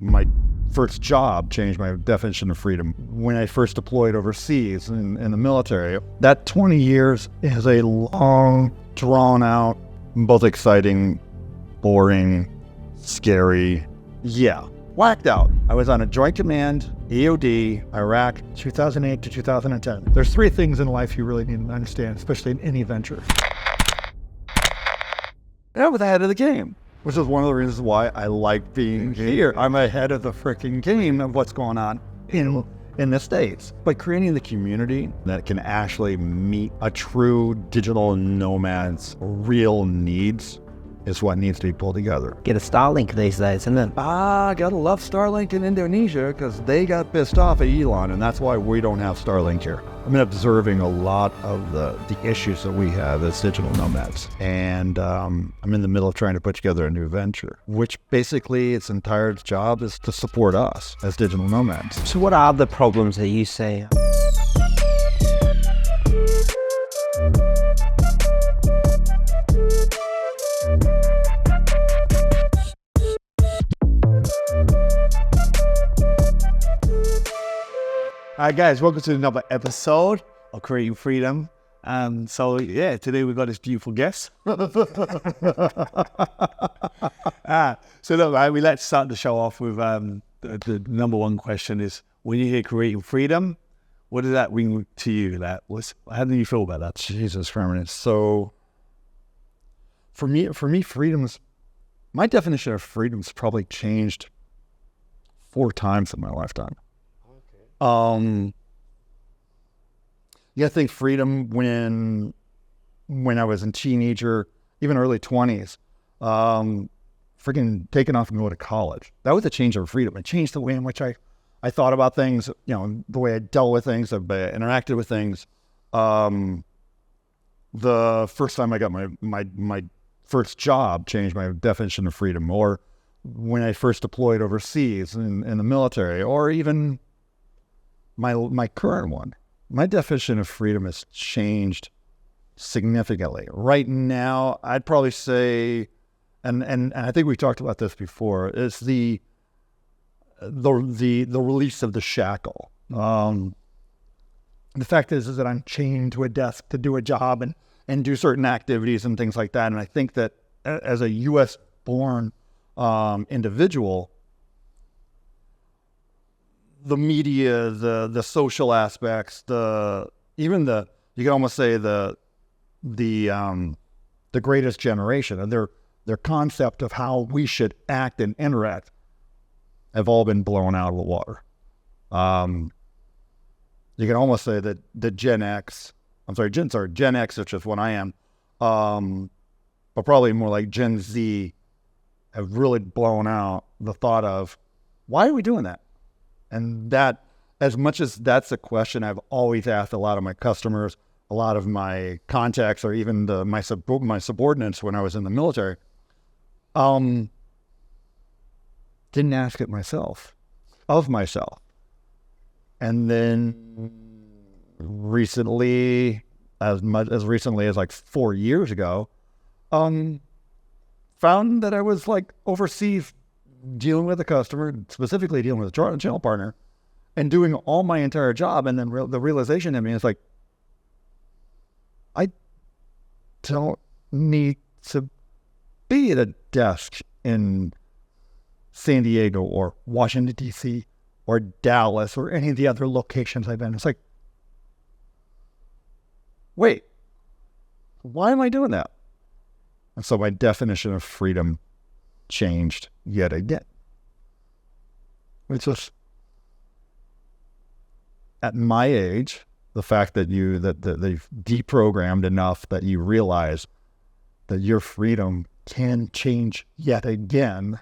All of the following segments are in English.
My first job changed my definition of freedom. When I first deployed overseas in the military, that 20 years is a long, drawn out, both exciting, boring, scary, whacked out. I was on a Joint Command, EOD, Iraq, 2008 to 2010. There's three things in life you really need to understand, especially in any venture. I was ahead of the game, which is one of the reasons why I like being here. I'm ahead of the freaking game of what's going on in the States. By creating the community that can actually meet a true digital nomad's real needs is what needs to be pulled together. Get a Starlink these days, isn't it? Gotta love Starlink in Indonesia because they got pissed off at Elon, and that's why we don't have Starlink here. I've been observing a lot of the issues that we have as digital nomads, and I'm in the middle of trying to put together a new venture, which basically its entire job is to support us as digital nomads. So what are the problems that you see? Hi guys, welcome to another episode of Creating Freedom. Today we've got this beautiful guest. We like to start the show off with the number one question is, when you hear creating freedom, what does that ring to you? How do you feel about that? Jesus Christ. So for me, my definition of freedom's probably changed 4 times in my lifetime. I think freedom when I was a teenager, even early 20s, freaking taking off and going to college. That was a change of freedom. It changed the way in which I thought about things, the way I dealt with things, the way I interacted with things. The first time I got my first job changed my definition of freedom, or when I first deployed overseas in the military, or even my current one. My definition of freedom has changed significantly. Right now, I'd probably say, and I think we talked about this before, is the release of the shackle. The fact is that I'm chained to a desk to do a job and do certain activities and things like that. And I think that as a U.S.-born individual, the media, the social aspects, you can almost say the greatest generation, and their concept of how we should act and interact have all been blown out of the water. You can almost say that the Gen X, which is what I am, but probably more like Gen Z, have really blown out the thought of, why are we doing that? And that, as much as that's a question I've always asked a lot of my customers, a lot of my contacts, or even my subordinates when I was in the military, didn't ask it of myself. And then recently, as recently as like 4 years ago, found that I was like overseas dealing with a customer, specifically dealing with a channel partner, and doing all my entire job. And then the realization in me is like, I don't need to be at a desk in San Diego or Washington, D.C. or Dallas or any of the other locations I've been. It's like, wait, why am I doing that? And so my definition of freedom changed yet again. It's just, at my age, the fact that they've deprogrammed enough that you realize that your freedom can change yet again.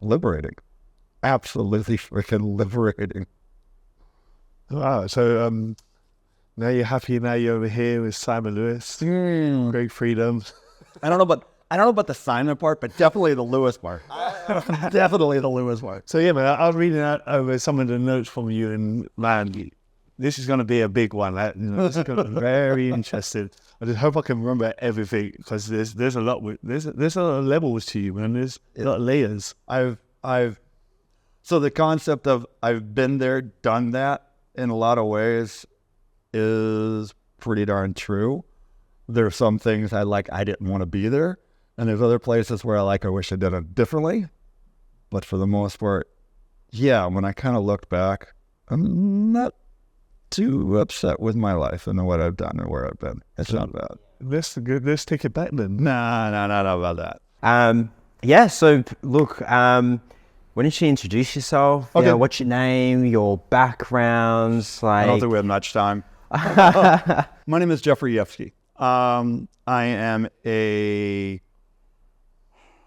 Liberating. Absolutely freaking liberating. Wow. So now you're happy. Now you're over here with Simon Lewis. Great freedom. I don't know about the Simon part, but definitely the Lewis part. Definitely the Lewis part. So yeah, man, I was reading out over some of the notes from you, and man, this is going to be a big one. This is going to be very interesting. I just hope I can remember everything because there's a lot there's a lot of levels to you, man. There's a lot of layers. So the concept of I've been there, done that in a lot of ways is pretty darn true. There are some things I didn't want to be there. And there's other places where I wish I did it differently. But for the most part, yeah, when I kind of look back, I'm not too upset with my life and what I've done and where I've been. It's not bad. Let's take it back then. Nah, not about that. Yeah, so look, why don't you introduce yourself? Okay. You know, what's your name, your backgrounds? I don't think we have much time. My name is Jeffrey Yefsky. I am a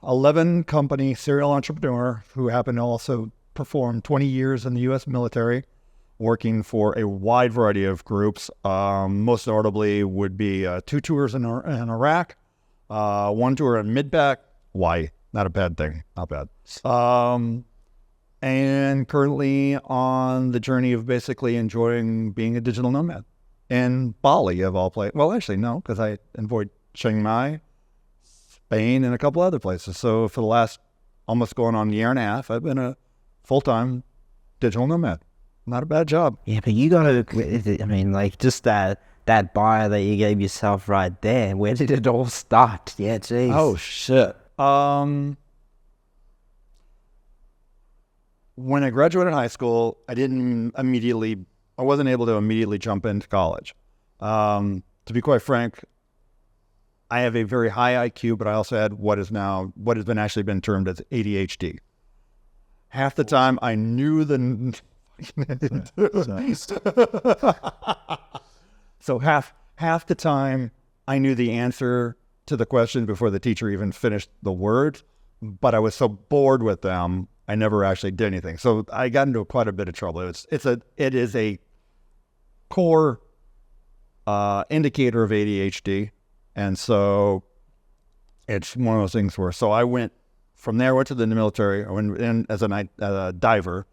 11 company serial entrepreneur who happened to also perform 20 years in the U.S. military, working for a wide variety of groups. Most notably would be 2 tours in Iraq, 1 tour in mid-back, Hawaii. Not a bad thing, not bad. And currently on the journey of basically enjoying being a digital nomad in Bali of all places. Well, actually, no, because I enjoyed Chiang Mai, Spain, and a couple other places. So for the last almost going on a year and a half, I've been a full-time digital nomad. Not a bad job. Yeah, but you gotta, I mean, just that bio that you gave yourself right there, where did it all start? Yeah, geez. Oh, shit. When I graduated high school, I wasn't able to immediately jump into college. To be quite frank, I have a very high IQ, but I also had what has been actually been termed as ADHD. Half the time I knew so half the time I knew the answer to the question before the teacher even finished the word, but I was so bored with them, I never actually did anything. So I got into quite a bit of trouble. It is a core indicator of ADHD. And so it's one of those things where, so I went from there, went to the military. I went in as a diver.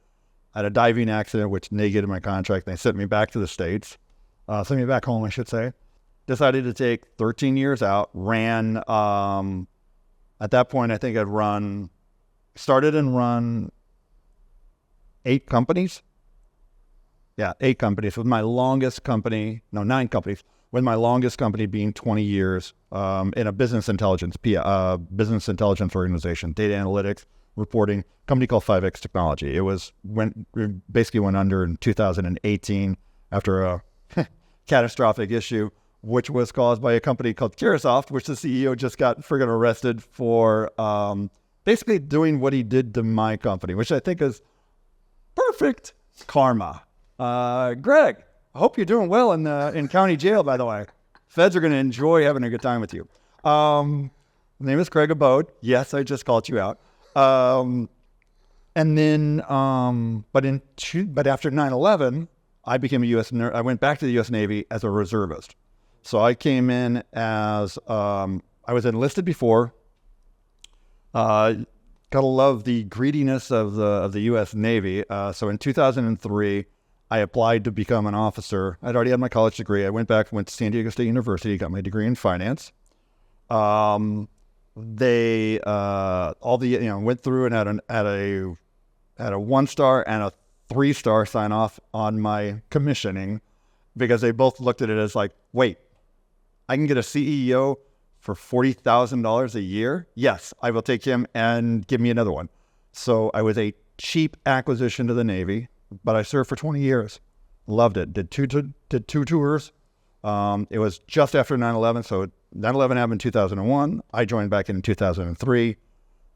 I had a diving accident, which negated my contract. They sent me back to the States, sent me back home, I should say. Decided to take 13 years out, ran, at that point, I think started and run 8 companies. Yeah, 8 companies with my longest company, 9 companies. With my longest company being 20 years in a business intelligence organization, data analytics, reporting, company called 5X Technology. It basically went under in 2018 after a catastrophic issue, which was caused by a company called Kirasoft, which the CEO just got friggin' arrested for basically doing what he did to my company, which I think is perfect karma. Greg, I hope you're doing well in county jail, by the way. Feds are going to enjoy having a good time with you. The name is Craig Abode. Yes, I just called you out. And then, but after 9/11, I became I went back to the U.S. Navy as a reservist. So I came in as, I was enlisted before. Gotta love the greediness of the U.S. Navy. So in 2003, I applied to become an officer. I'd already had my college degree. I went back, went to San Diego State University, got my degree in finance. Went through and had a 1-star and a 3-star sign off on my commissioning because they both looked at it as like, wait, I can get a CEO for $40,000 a year? Yes, I will take him and give me another one. So I was a cheap acquisition to the Navy, but I served for 20 years. Loved it. Did two tours. It was just after 9/11. So 9/11 happened in 2001. I joined back in 2003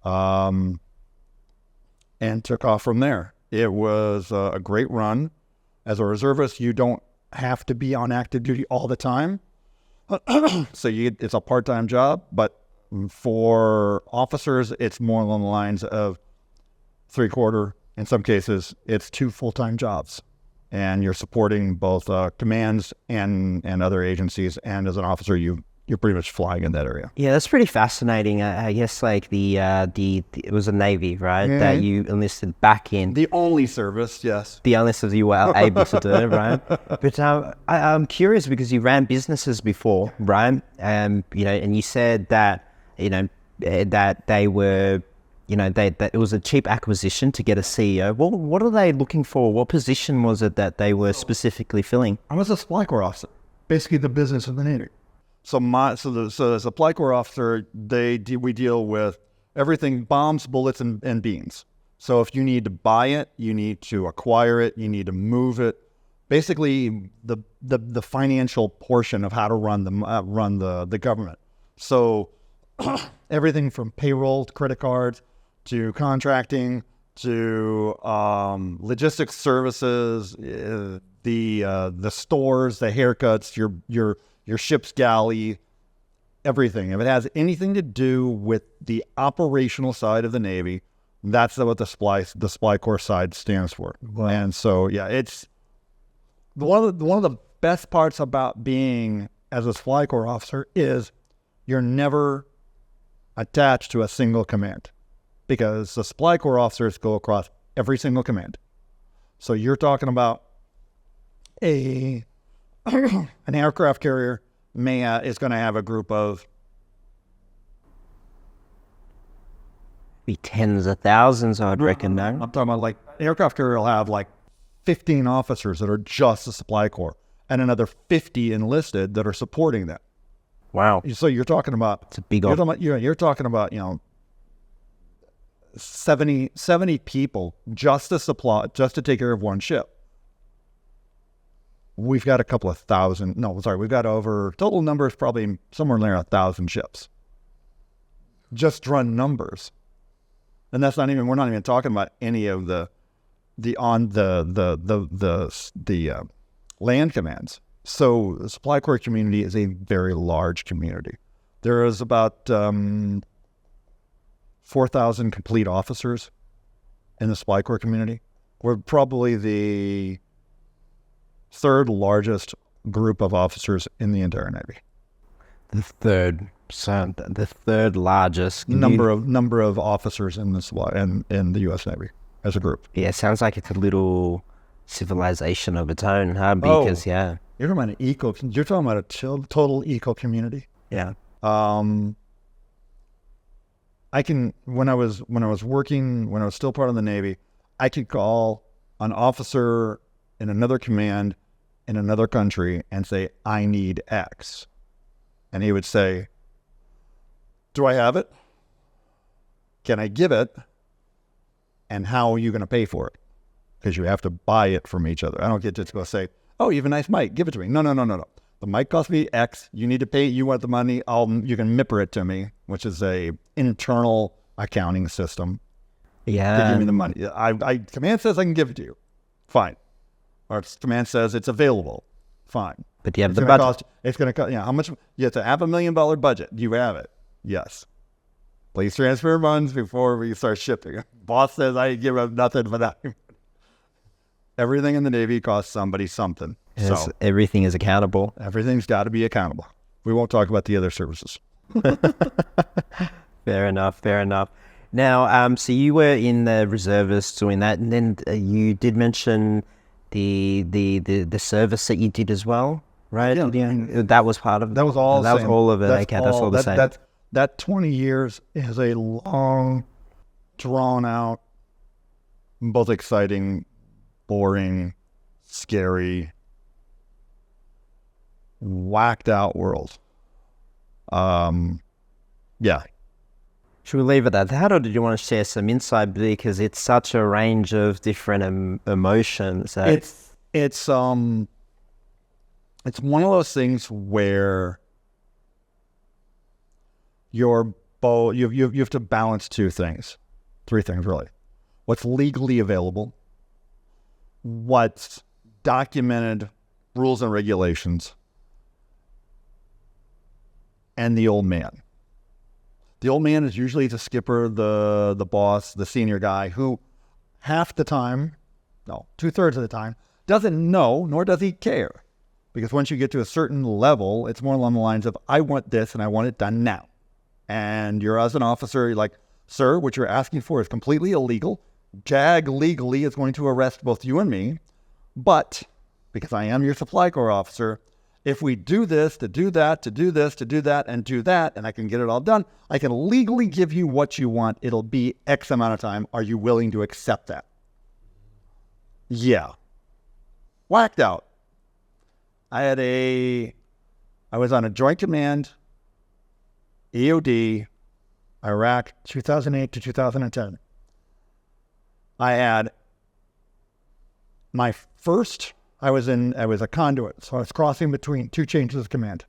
and took off from there. It was a great run. As a reservist, you don't have to be on active duty all the time. So it's a part-time job, but for officers, it's more along the lines of 3/4. In some cases, it's 2 full-time jobs, and you're supporting both commands and other agencies. And as an officer, you you're pretty much flying in that area. Yeah, that's pretty fascinating. I guess like the it was a Navy, right? That you enlisted back in. The only service, yes. The only service you were able to do, right? But I'm curious because you ran businesses before, right? You know, and you said that, you know, that they were, you know, that it was a cheap acquisition to get a CEO. Well, what are they looking for? What position was it that they were specifically filling? I was a supply corps officer, basically the business of the Navy. So the supply corps officer, we deal with everything, bombs, bullets, and beans. So if you need to buy it, you need to acquire it, you need to move it. Basically, the financial portion of how to run the government. So everything from payroll to credit cards to contracting to logistics services, the stores, the haircuts, your ship's galley, everything. If it has anything to do with the operational side of the Navy, that's what the supply corps side stands for. Wow. And so, yeah, it's one of the best parts about being as a supply corps officer is you're never attached to a single command, because the supply corps officers go across every single command. So you're talking about an aircraft carrier is going to have a group of Be tens of thousands, I'd reckon. No, I'm talking about like an aircraft carrier will have like 15 officers that are just the supply corps and another 50 enlisted that are supporting that. wow, So you're talking about it's a big. you're talking about, you know, 70 people just to take care of one ship. We've got a couple of thousand. No, sorry, we've got over total numbers probably somewhere near 1,000 ships. Just run numbers, and that's not even. We're not even talking about any of the land commands. So the supply corps community is a very large community. There is about 4,000 complete officers in the supply corps community. We're probably the third largest group of officers in the entire Navy. The third largest Number of officers in the U.S. Navy as a group. Yeah, it sounds like it's a little civilization of its own, huh? Because yeah, you're talking about a total eco community. yeah. When I was still part of the Navy, I could call an officer in another command in another country and say, I need X. And he would say, do I have it? Can I give it? And how are you going to pay for it? Because you have to buy it from each other. I don't get to go say, oh, you have a nice mic, give it to me. No. The mic costs me X. You need to pay. You want the money. You can MIPR it to me, which is a internal accounting system. Yeah. To give me the money. Command says I can give it to you. Fine. Or command says it's available. Fine. But you have the budget. It's going to cost, how much? You have to have $1 million budget. Do you have it? Yes. Please transfer funds before we start shipping. Boss says I give up nothing for that. Everything in the Navy costs somebody something. Yes, so everything is accountable. Everything's got to be accountable. We won't talk about the other services. Fair enough. Now, so you were in the reservists doing that, and then you did mention the service that you did as well, right? Yeah. That was part of it. That was all. That was all of it. That's all the same. That 20 years is a long, drawn out, both exciting, boring, scary, whacked out world. Yeah. Should we leave it at that, or did you want to share some insight, because it's such a range of different emotions? It's one of those things where you have to balance three things really. What's legally available, what's documented rules and regulations, and the old man. The old man is usually the skipper, the boss, the senior guy, who half the time, no, 2/3 of the time, doesn't know, nor does he care Because once you get to a certain level, it's more along the lines of, I want this and I want it done now. And you're, as an officer, you're like, sir, what you're asking for is completely illegal. JAG legally is going to arrest both you and me. But because I am your supply corps officer, if we do this, to do that, to do this, to do that, and I can get it all done, I can legally give you what you want. It'll be X amount of time. Are you willing to accept that? Yeah. Whacked out. I was on a joint command, EOD, Iraq, 2008 to 2010. I had my first, I was a conduit, so I was crossing between two changes of command.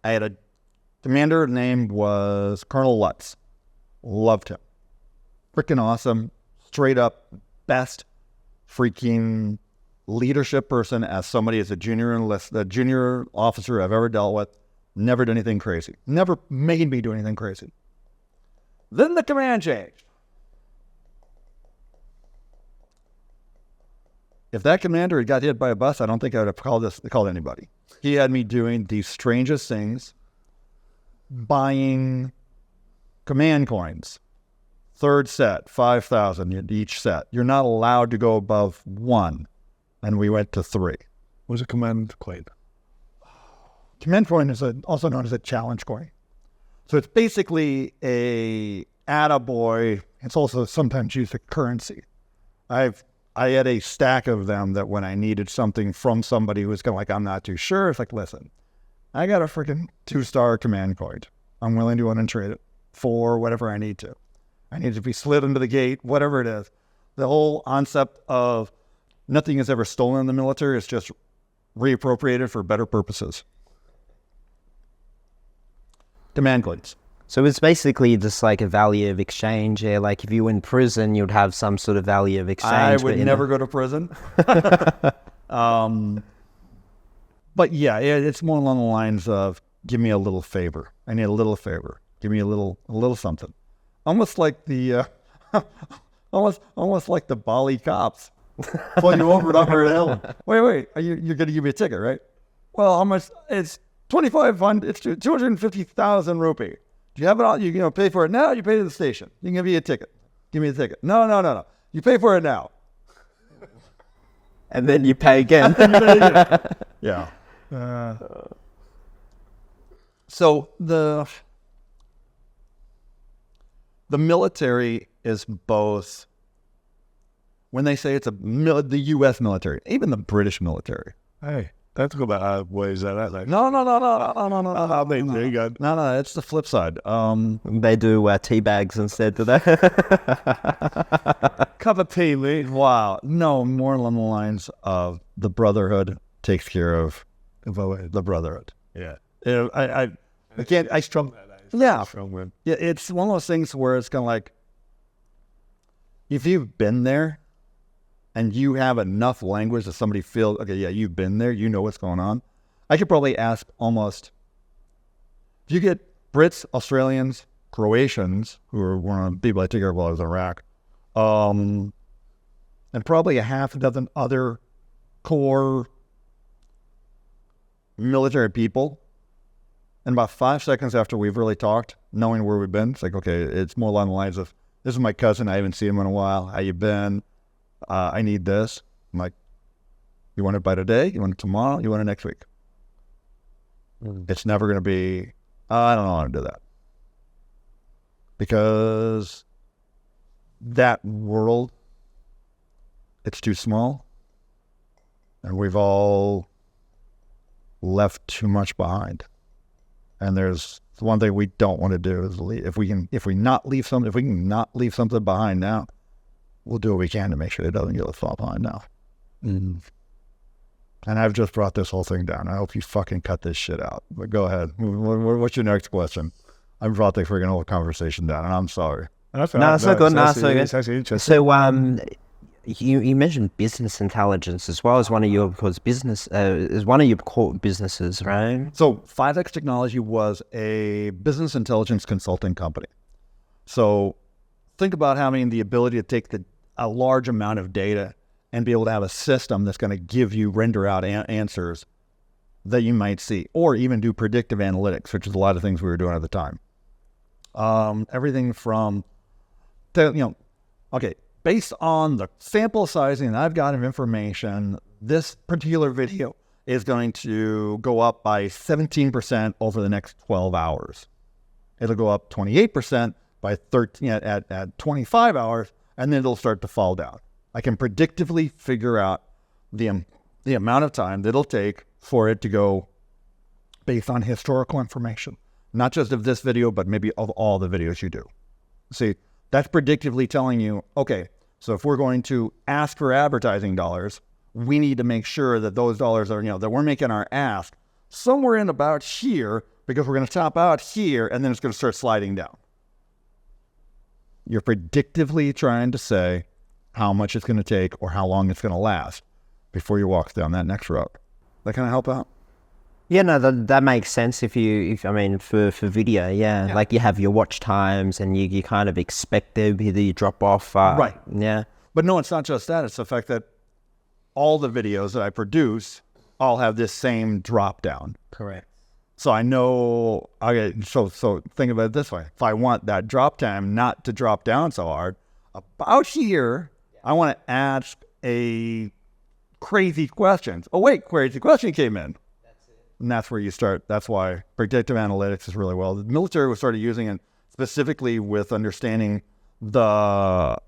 I had a commander, name was Colonel Lutz. Loved him. Freaking awesome. Straight up best freaking leadership person as somebody as a junior officer I've ever dealt with. Never did anything crazy. Never made me do anything crazy. Then the command changed. If that commander had got hit by a bus, I don't think I would have called anybody. He had me doing the strangest things, buying command coins. Third set, 5,000 each set. You're not allowed to go above 1. And we went to 3. What's a command coin? Command coin is also known as a challenge coin. So it's basically a attaboy. It's also sometimes used as currency. I had a stack of them that when I needed something from somebody who was kind of like, I'm not too sure, it's like, listen, I got a freaking 2-star command coin. I'm willing to untrade it for whatever I need to. I need to be slid into the gate, whatever it is. The whole concept of nothing is ever stolen in the military. It's just reappropriated for better purposes. Command coins. So it's basically just like a value of exchange. Yeah, like if you were in prison, you'd have some sort of value of exchange. I would never go to prison. But yeah, it's more along the lines of, give me a little favor. I need a little favor. Give me a little something. Almost like the, almost like the Bali cops. Pull you over and up her hill. Wait, you're going to give me a ticket, right? Well, how much? It's 2,500. It's 250,000 rupee. Do you have it all? You pay for it now. You pay to the station. You can give me a ticket. Give me a ticket. No. You pay for it now. And then you pay again. Yeah. So the military is both, when they say it's the U.S. military, even the British military. Hey, don't talk about ways that like. No. There you go. No, it's the flip side. They do tea bags instead, do they? Cup of tea, Lee. Wow. No, more along the lines of the brotherhood takes care of the brotherhood. Yeah. I strong. Yeah. Strong word. Yeah, it's one of those things where it's kind of like, if you've been there and you have enough language that somebody feels, okay, yeah, you've been there, you know what's going on. I could probably ask almost, if you get Brits, Australians, Croatians, who are one of the people I took care of while I was in Iraq, and probably a half a dozen other core military people, and about 5 seconds after we've really talked, knowing where we've been, it's like, okay, it's more along the lines of, this is my cousin, I haven't seen him in a while, how you been? I need this. I'm like, you want it by today? You want it tomorrow? You want it next week? It's never going to be, I don't know how to do that. Because that world, it's too small, and we've all left too much behind. And there's one thing we don't want to do is leave. If we can not leave something behind now, we'll do what we can to make sure it doesn't get left behind now. And I've just brought this whole thing down. I hope you fucking cut this shit out. But go ahead. What's your next question? I brought the freaking whole conversation down, and I'm sorry. It's so good. It's actually interesting. So, you mentioned business intelligence as well as one of your core businesses, right? So 5X Technology was a business intelligence consulting company. So think about having the ability to take a large amount of data and be able to have a system that's going to give you render out answers that you might see, or even do predictive analytics, which is a lot of things we were doing at the time. Everything from, based on the sample sizing that I've got of information, this particular video is going to go up by 17% over the next 12 hours. It'll go up 28% by 13 at 25 hours, and then it'll start to fall down. I can predictively figure out the amount of time that it'll take for it to go based on historical information, not just of this video, but maybe of all the videos you do. See, that's predictively telling you, okay, so if we're going to ask for advertising dollars, we need to make sure that those dollars are, that we're making our ask somewhere in about here, because we're going to top out here, and then it's going to start sliding down. You're predictively trying to say how much it's going to take or how long it's going to last before you walk down that next road. That kind of help out? Yeah, no, that makes sense. For video, yeah, like you have your watch times and you kind of expect there either you drop off. Right. Yeah. But no, it's not just that. It's the fact that all the videos that I produce all have this same drop down. Correct. So I know, so think about it this way. If I want that drop time not to drop down so hard, about here, I want to ask a crazy question. Oh, wait, crazy question came in. That's it. And that's where you start. That's why predictive analytics is really well. The military was started using it specifically with understanding the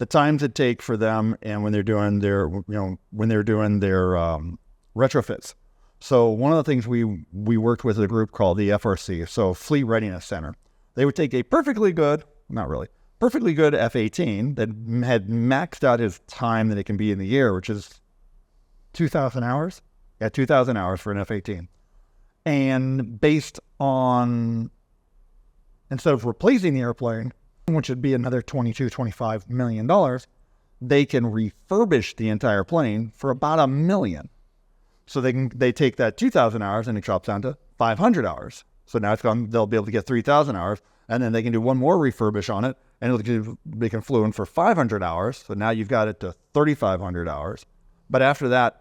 times it take for them and when they're doing their, retrofits. So one of the things we worked with a group called the FRC, so Fleet Readiness Center. They would take a perfectly good F-18 that had maxed out his time that it can be in the air, which is 2,000 hours. Yeah, 2,000 hours for an F-18. And based on, instead of replacing the airplane, which would be another $22-25 million, they can refurbish the entire plane for about $1 million. So they take that 2,000 hours and it drops down to 500 hours. So now they'll be able to get 3,000 hours, and then they can do one more refurbish on it, and they can flew in for 500 hours. So now you've got it to 3,500 hours. But after that,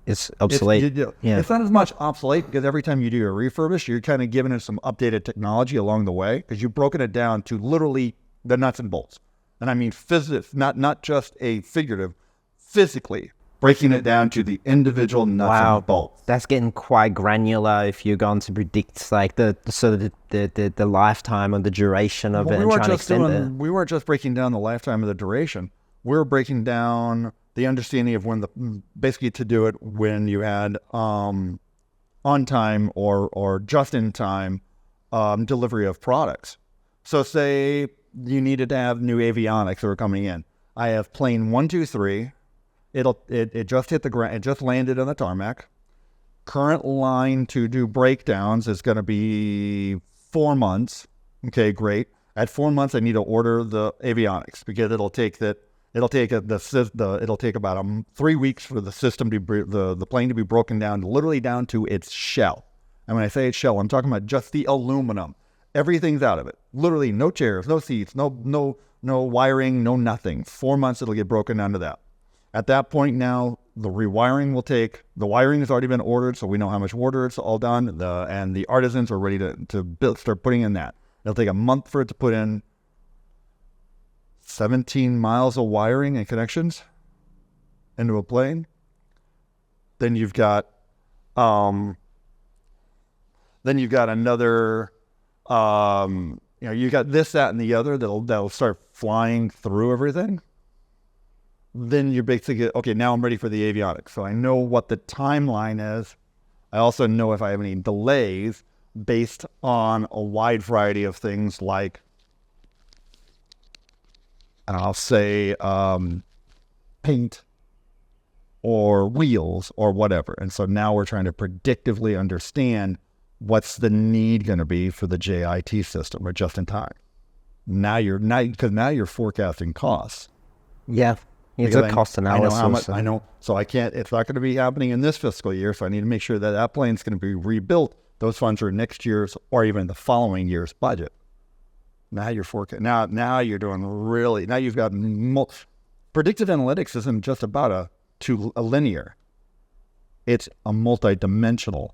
it's obsolete. It's not as much obsolete because every time you do a refurbish, you're kind of giving it some updated technology along the way because you've broken it down to literally the nuts and bolts. And I mean physics, not just a figurative, physically breaking it down to the individual nuts and bolts. That's getting quite granular if you're going to predict like the lifetime or the duration of it and trying to extend it. We weren't just breaking down the lifetime of the duration. We were breaking down the understanding of basically to do it when you had on time or just in time delivery of products. So say you needed to have new avionics that were coming in. I have plane 123. It just hit the ground. It just landed on the tarmac. Current line to do breakdowns is going to be 4 months. Okay, great. At 4 months, I need to order the avionics because it'll take about 3 weeks for the system to be, the plane to be broken down, literally down to its shell. And when I say its shell, I'm talking about just the aluminum. Everything's out of it. Literally, no chairs, no seats, no wiring, no nothing. 4 months, it'll get broken down to that. At that point now, the rewiring will take, the wiring has already been ordered, so we know how much water it's all done, and the artisans are ready to build, start putting in that. It'll take a month for it to put in 17 miles of wiring and connections into a plane. Then you've got another, you got this, that, and the other that'll start flying through everything. Then you're basically, okay, now I'm ready for the avionics. So I know what the timeline is. I also know if I have any delays based on a wide variety of things like, I'll say, paint or wheels or whatever. And so now we're trying to predictively understand what's the need going to be for the JIT system or just in time. Now you're forecasting costs. Yeah. It's a cost analysis. I know how much. I know. So it's not going to be happening in this fiscal year. So I need to make sure that plane's going to be rebuilt. Those funds are next year's or even the following year's budget. Now you're forecasting. Now you're doing really. Now you've got predictive analytics isn't just about a linear. It's a multi-dimensional.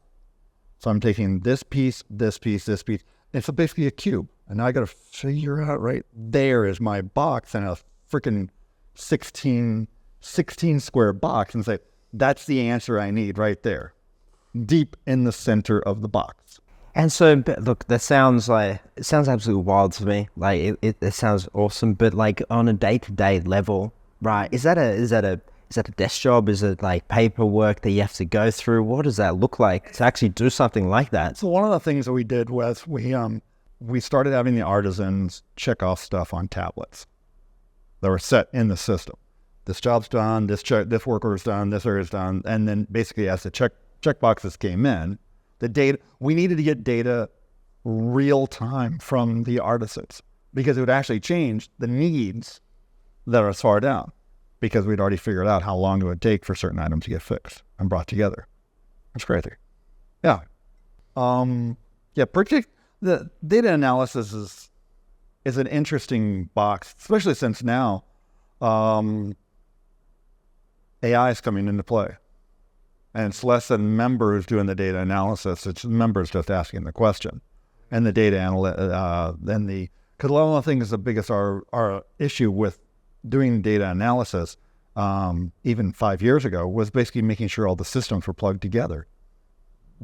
So I'm taking this piece, this piece, this piece. It's basically a cube. And now I got to figure out, right there is my box in a freaking 16 square box and say, that's the answer I need right there, deep in the center of the box. And so, but look, it sounds absolutely wild to me. Like it sounds awesome, but like on a day-to-day level, right? Is that a desk job? Is it like paperwork that you have to go through? What does that look like to actually do something like that? So one of the things that we did was we started having the artisans check off stuff on tablets that were set in the system. This job's done, this work order's done, this order's done, and then basically as the check boxes came in, the data, we needed to get data real time from the artisans because it would actually change the needs that are as far down because we'd already figured out how long it would take for certain items to get fixed and brought together. That's crazy. Yeah. The data analysis is an interesting box, especially since now AI is coming into play. And it's less than members doing the data analysis. It's members just asking the question. And the data because one of the things the biggest our issue with doing data analysis, even 5 years ago, was basically making sure all the systems were plugged together.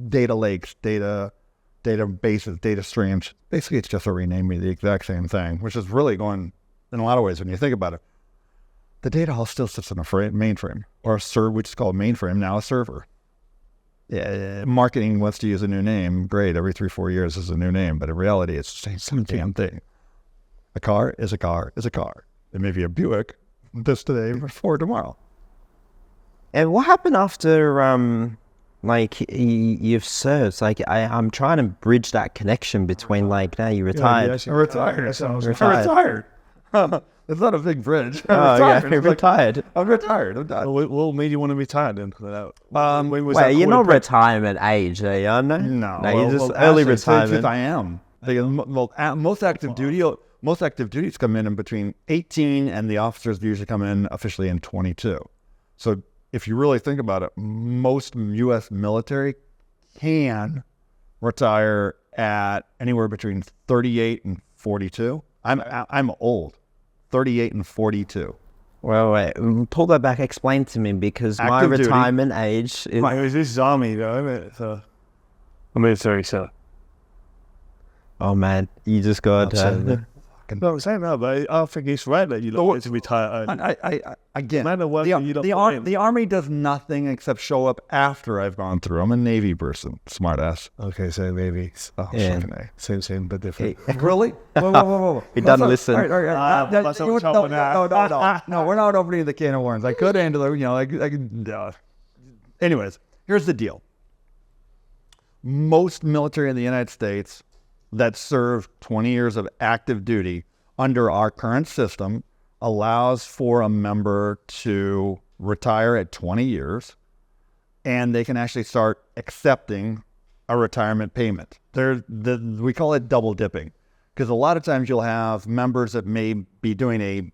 Data lakes, databases, data streams. Basically, it's just a renaming the exact same thing, which is really going in a lot of ways when you think about it. The data all still sits in a mainframe, or a server, which is called mainframe, now a server. Yeah, marketing wants to use a new name. Great, every 3-4 years is a new name, but in reality, it's the same damn thing. A car is a car is a car. It may be a Buick this today, but Ford tomorrow. And what happened after, like, you've served? Like, I'm trying to bridge that connection between, like, now you retired. I'm retired. It's not a big bridge. You're retired. I'm retired. I'm done. What made you want to retire then? Wait, you're not retirement age, are you? No, you're just early retirement. I am. Most active duties come in between 18 and the officers usually come in officially in 22. So if you really think about it, most U.S. military can retire at anywhere between 38 and 42. I'm old. 38 and 42. Well, wait, pull that back. Explain to me, because my retirement age is... This is army, though, isn't it? So, I'm military, so... Oh, man, you just got... No, I'm saying that, but I think it's right that you look to retire. Again, the Army does nothing except show up after I've gone through. I'm a Navy person, smartass. Okay, so Navy. Oh, yeah. Same, but different. Really? Whoa. He doesn't listen. All right. No, we're not opening the can of worms. I could handle it, Anyways, here's the deal. Most military in the United States that serve 20 years of active duty under our current system allows for a member to retire at 20 years, and they can actually start accepting a retirement payment. We call it double dipping, because a lot of times you'll have members that may be doing a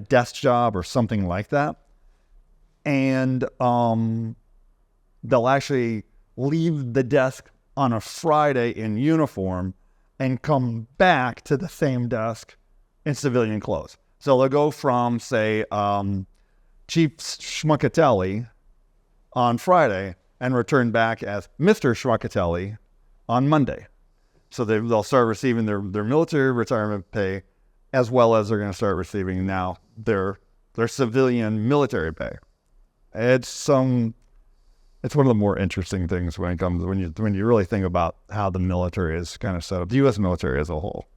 desk job or something like that, and they'll actually leave the desk on a Friday in uniform and come back to the same desk in civilian clothes. So they'll go from, say, Chief Schmuckatelli on Friday and return back as Mr. Schmuckatelli on Monday. So they'll start receiving their military retirement pay, as well as they're going to start receiving now their civilian military pay. It's one of the more interesting things when you really think about how the military is kind of set up, the U.S. military as a whole.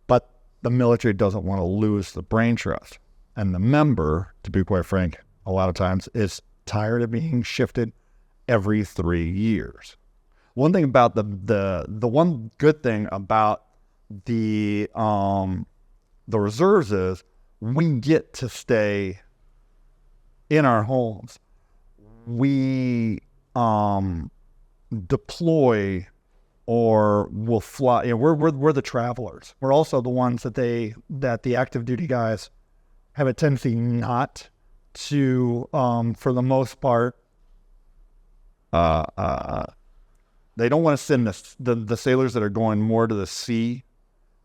But the military doesn't want to lose the brain trust. And the member, to be quite frank, a lot of times is tired of being shifted every 3 years. One thing about the one good thing about the reserves is we get to stay in our homes. We deploy or we'll fly. You know, we're the travelers. We're also the ones that the active duty guys have a tendency not to, for the most part, they don't want to send the sailors that are going more to the sea.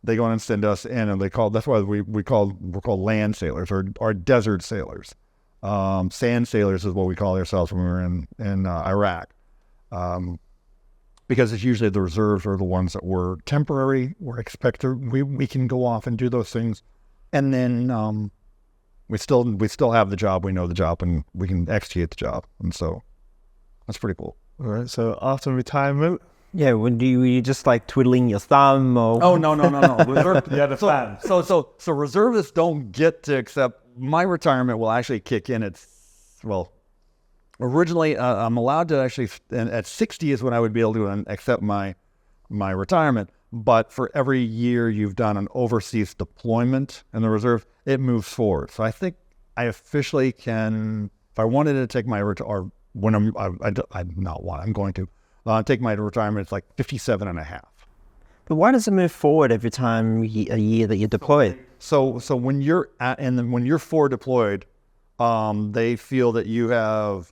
They go and send us in, and that's why we're called land sailors or desert sailors. Sand sailors is what we call ourselves when we were in Iraq, because it's usually the reserves are the ones that were temporary. We're expected. We can go off and do those things, and then we still have the job. We know the job, and we can execute the job, and so that's pretty cool. All right. So after retirement. Yeah, were you just like twiddling your thumb or? Oh, no. Reserve, You had a plan. So reservists don't get to accept. My retirement will actually kick in originally I'm allowed to actually, and at 60 is when I would be able to accept my retirement. But for every year you've done an overseas deployment in the reserve, it moves forward. So I think I officially can, if I wanted to take my or when I'm going to take my retirement, it's like 57 and a half. But why does it move forward every time a year that you're deployed? So when you're when you're forward deployed, they feel that you have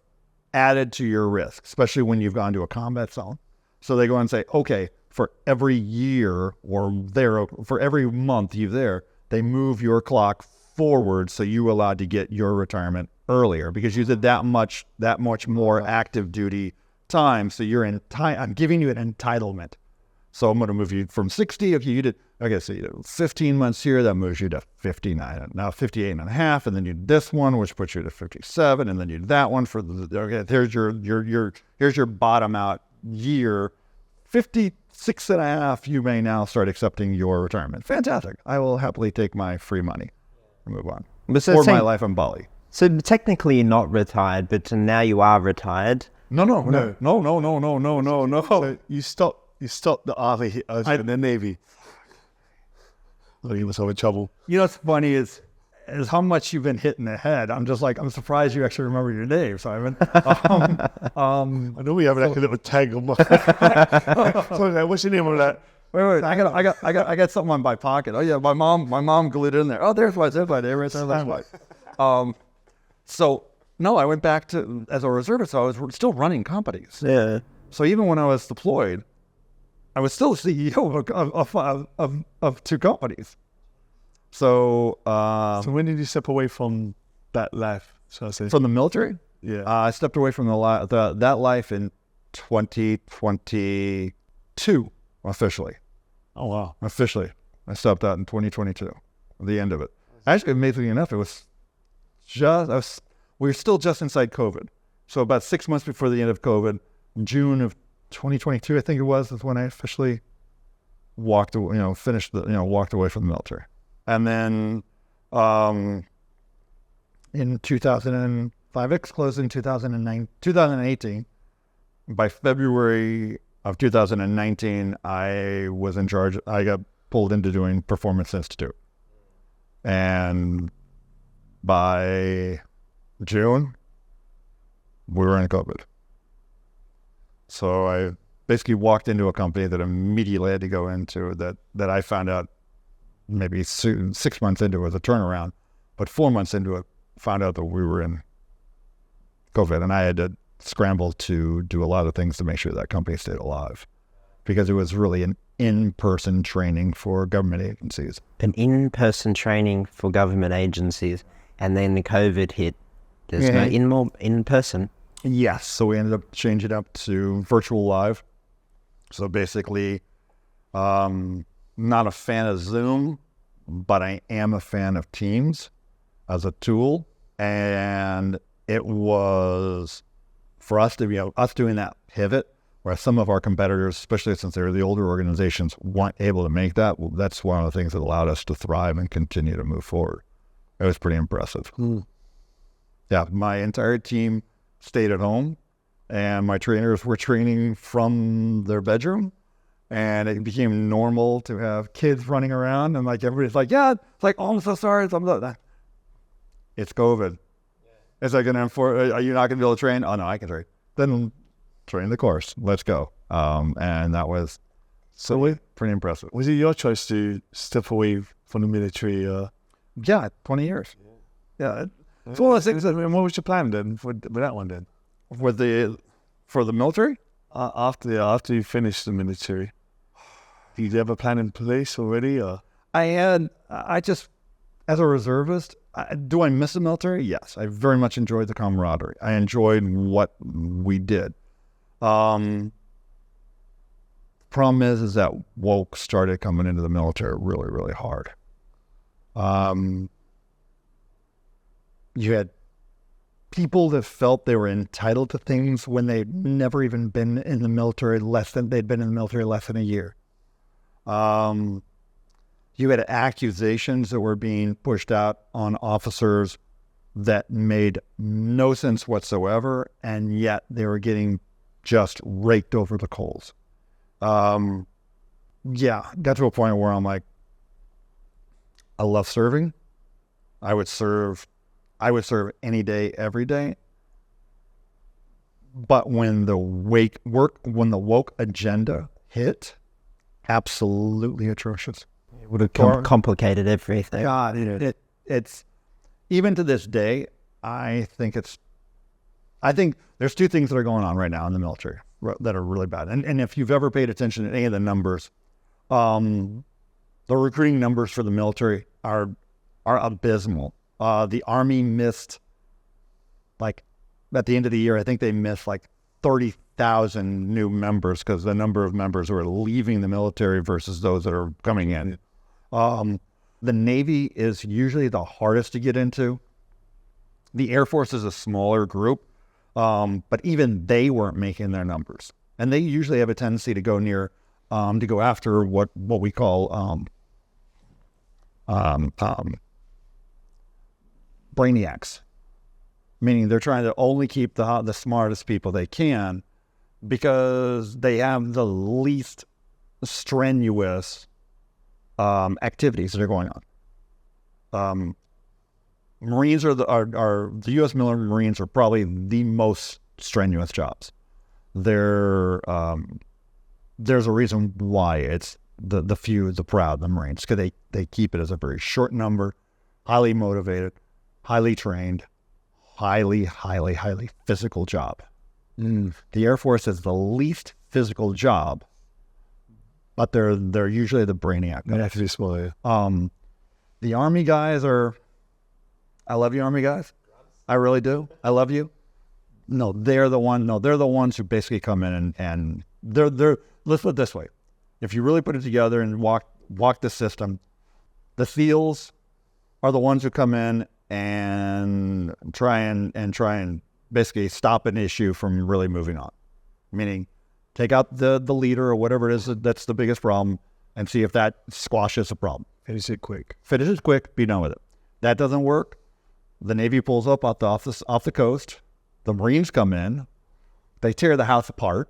added to your risk, especially when you've gone to a combat zone. So they go and say, okay, for every year for every month you're there, they move your clock forward, so you're allowed to get your retirement earlier because you did that much more active duty time. So I'm giving you an entitlement. So I'm going to move you from 60. Okay, so you did 15 months here. That moves you to 59, now 58 and a half. And then you did this one, which puts you to 57. And then you did that one here's your bottom out year. 56 and a half, you may now start accepting your retirement. Fantastic. I will happily take my free money and move on. Or my life in Bali. So technically you're not retired, but now you are retired. No. So you stopped the Army and the Navy. You must have in trouble. You know what's funny is how much you've been hit in the head. I'm surprised you actually remember your name, Simon. I know we have like a little tag on my. Sorry, what's your name on that? Wait. I got something on my pocket. Oh yeah, my mom glued it in there. Oh, there's my name right there. That's why. So no, I went back to as a reservist. So I was still running companies. Yeah. So even when I was deployed, I was still CEO of two companies. So So when did you step away from that life? So I say from the military? Yeah. I stepped away from that life in 2022 officially. Oh wow. Officially, I stepped out in 2022. The end of it. Actually, amazingly enough, we were still just inside COVID. So about 6 months before the end of COVID, June of 2022, I think it was, is when I officially walked away, walked away from the military. And then in 2005, X closed in 2018. By February of 2019, I was in charge. I got pulled into doing Performance Institute. And by June, we were in COVID. So I basically walked into a company that immediately had to go into that I found out maybe 6 months into it was a turnaround, but 4 months into it, found out that we were in COVID, and I had to scramble to do a lot of things to make sure that company stayed alive, because it was really an in-person training for government agencies. An in-person training for government agencies, and then the COVID hit. There's no in-person. Yes, so we ended up changing it up to virtual live. So basically, not a fan of Zoom, but I am a fan of Teams as a tool. And it was for us to be us doing that pivot, where some of our competitors, especially since they're the older organizations, weren't able to make that. Well, that's one of the things that allowed us to thrive and continue to move forward. It was pretty impressive. Yeah, my entire team stayed at home, and my trainers were training from their bedroom, and it became normal to have kids running around, and like everybody's like, yeah, it's like, oh, I'm so sorry. It's COVID. Is that are you not going to be able to train? Oh no, I can train. Then train the course. Let's go. And that was So pretty impressive. was it your choice to step away from the military? Yeah, 20 years. Yeah, It's one of those things. I mean, what was your plan then with that one then? for the military. After you finished the military, did you have a plan in place already? Or I just, as a reservist, do I miss the military? Yes, I very much enjoyed the camaraderie. I enjoyed what we did. Problem is that woke started coming into the military really, really hard. You had people that felt they were entitled to things when they'd never even been in the military they'd been in the military less than a year. You had accusations that were being pushed out on officers that made no sense whatsoever, and yet they were getting just raked over the coals. Yeah, got to a point where I'm like, I love serving. I would serve any day, every day. But when the woke agenda hit, absolutely atrocious. It would have complicated everything. God, it's even to this day. I think there's two things that are going on right now in the military that are really bad. And if you've ever paid attention to any of the numbers, the recruiting numbers for the military are abysmal. The Army missed, like, at the end of the year, I think they missed like 30,000 new members because the number of members who are leaving the military versus those that are coming in. The Navy is usually the hardest to get into. The Air Force is a smaller group, but even they weren't making their numbers. And they usually have a tendency to go after what we call brainiacs, meaning they're trying to only keep the smartest people they can because they have the least strenuous activities that are going on. Marines are the U.S. military Marines are probably the most strenuous jobs. There's a reason why it's the few, the proud, the Marines, because they keep it as a very short number, highly motivated, highly trained, highly physical job. The Air Force is the least physical job, but they're usually the brainiac. They have to be smaller. The Army guys are. I love you, Army guys. I really do. I love you. No, they're the ones who basically come in and they're. Let's put it this way: if you really put it together and walk the system, the SEALs are the ones who come in and try and basically stop an issue from really moving on. Meaning, take out the leader or whatever it is that's the biggest problem and see if that squashes the problem. Finish it quick. Be done with it. That doesn't work. The Navy pulls up off the coast. The Marines come in. They tear the house apart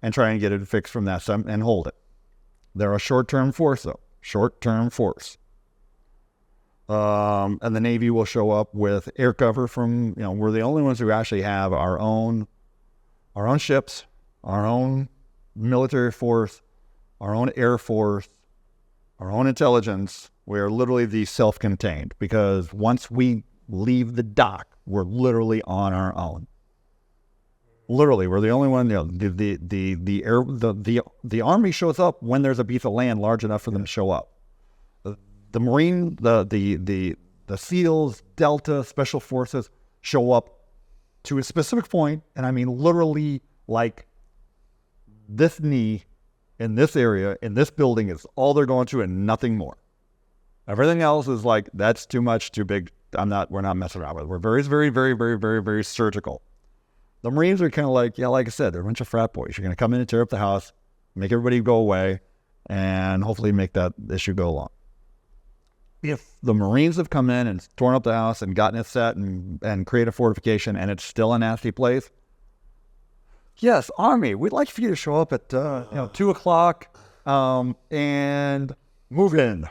and try and get it fixed from that side and hold it. They're a short-term force, though. Short-term force. And the Navy will show up with air cover from, we're the only ones who actually have our own ships, our own military force, our own air force, our own intelligence. We're literally the self-contained because once we leave the dock, we're literally on our own. Literally, we're the only one. The Army shows up when there's a piece of land large enough for them to show up. The Marine, the SEALs, Delta, Special Forces show up to a specific point, and I mean literally like this knee in this area, in this building is all they're going to and nothing more. Everything else is like, that's too much, too big. We're not messing around with it. We're very, very, very, very, very, very surgical. The Marines are kind of like, like I said, they're a bunch of frat boys. You're going to come in and tear up the house, make everybody go away, and hopefully make that issue go along. If the Marines have come in and torn up the house and gotten it set and created a fortification and it's still a nasty place, yes, Army, we'd like for you to show up at 2 o'clock and move in.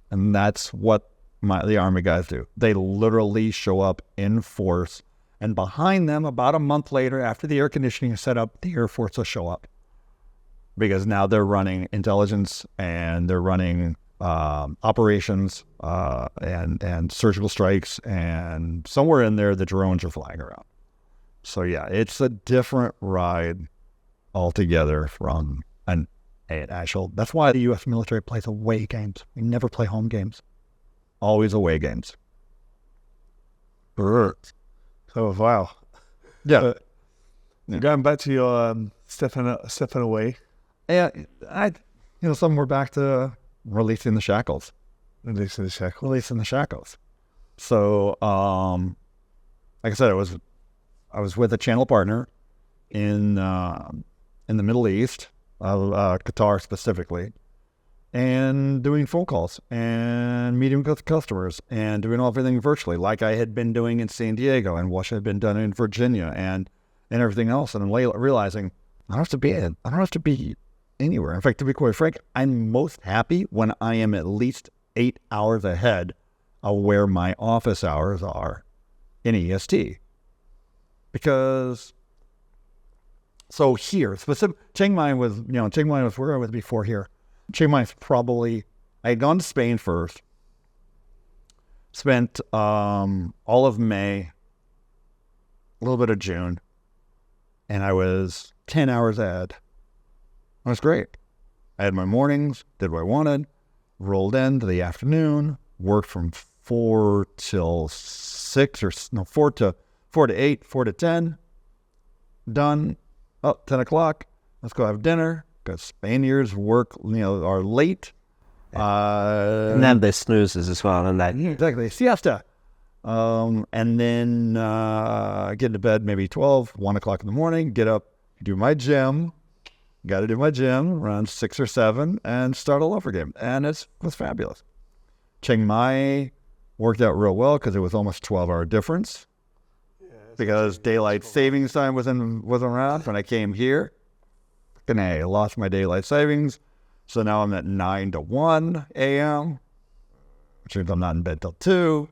And that's what the Army guys do. They literally show up in force. And behind them, about a month later, after the air conditioning is set up, the Air Force will show up. because now they're running intelligence and they're running operations and surgical strikes, and somewhere in there the drones are flying around. So yeah, it's a different ride altogether from an actual. That's why the U.S. military plays away games. We never play home games. Always away games. So wow. Yeah. Going back to your stepping away. Yeah, somewhere back to releasing the shackles. Releasing the shackles. Releasing the shackles. So, like I said, I was with a channel partner in the Middle East, Qatar specifically, and doing phone calls and meeting with customers and doing everything virtually, like I had been doing in San Diego and what had been done in Virginia and everything else. And realizing I don't have to be anywhere. In fact, to be quite frank, I'm most happy when I am at least 8 hours ahead of where my office hours are in EST. Because, so here, Chiang Mai was where I was before here. Chiang Mai I had gone to Spain first, spent all of May, a little bit of June, and I was 10 hours ahead. It was great. I had my mornings, did what I wanted, rolled into the afternoon, worked from 4 till 6 4 to 8, 4 to 10, done. 10 o'clock, let's go have dinner, because Spaniards work, are late. And then they snoozes as well, and that. Exactly, siesta. And then get into bed maybe 1 o'clock in the morning, get up, do my gym. Got to do my gym around 6 or 7 and start all over again. And it was fabulous. Chiang Mai worked out real well because it was almost 12-hour difference. Because daylight savings time wasn't around when I came here. And I lost my daylight savings. So now I'm at 9 to 1 a.m., which means I'm not in bed till 2.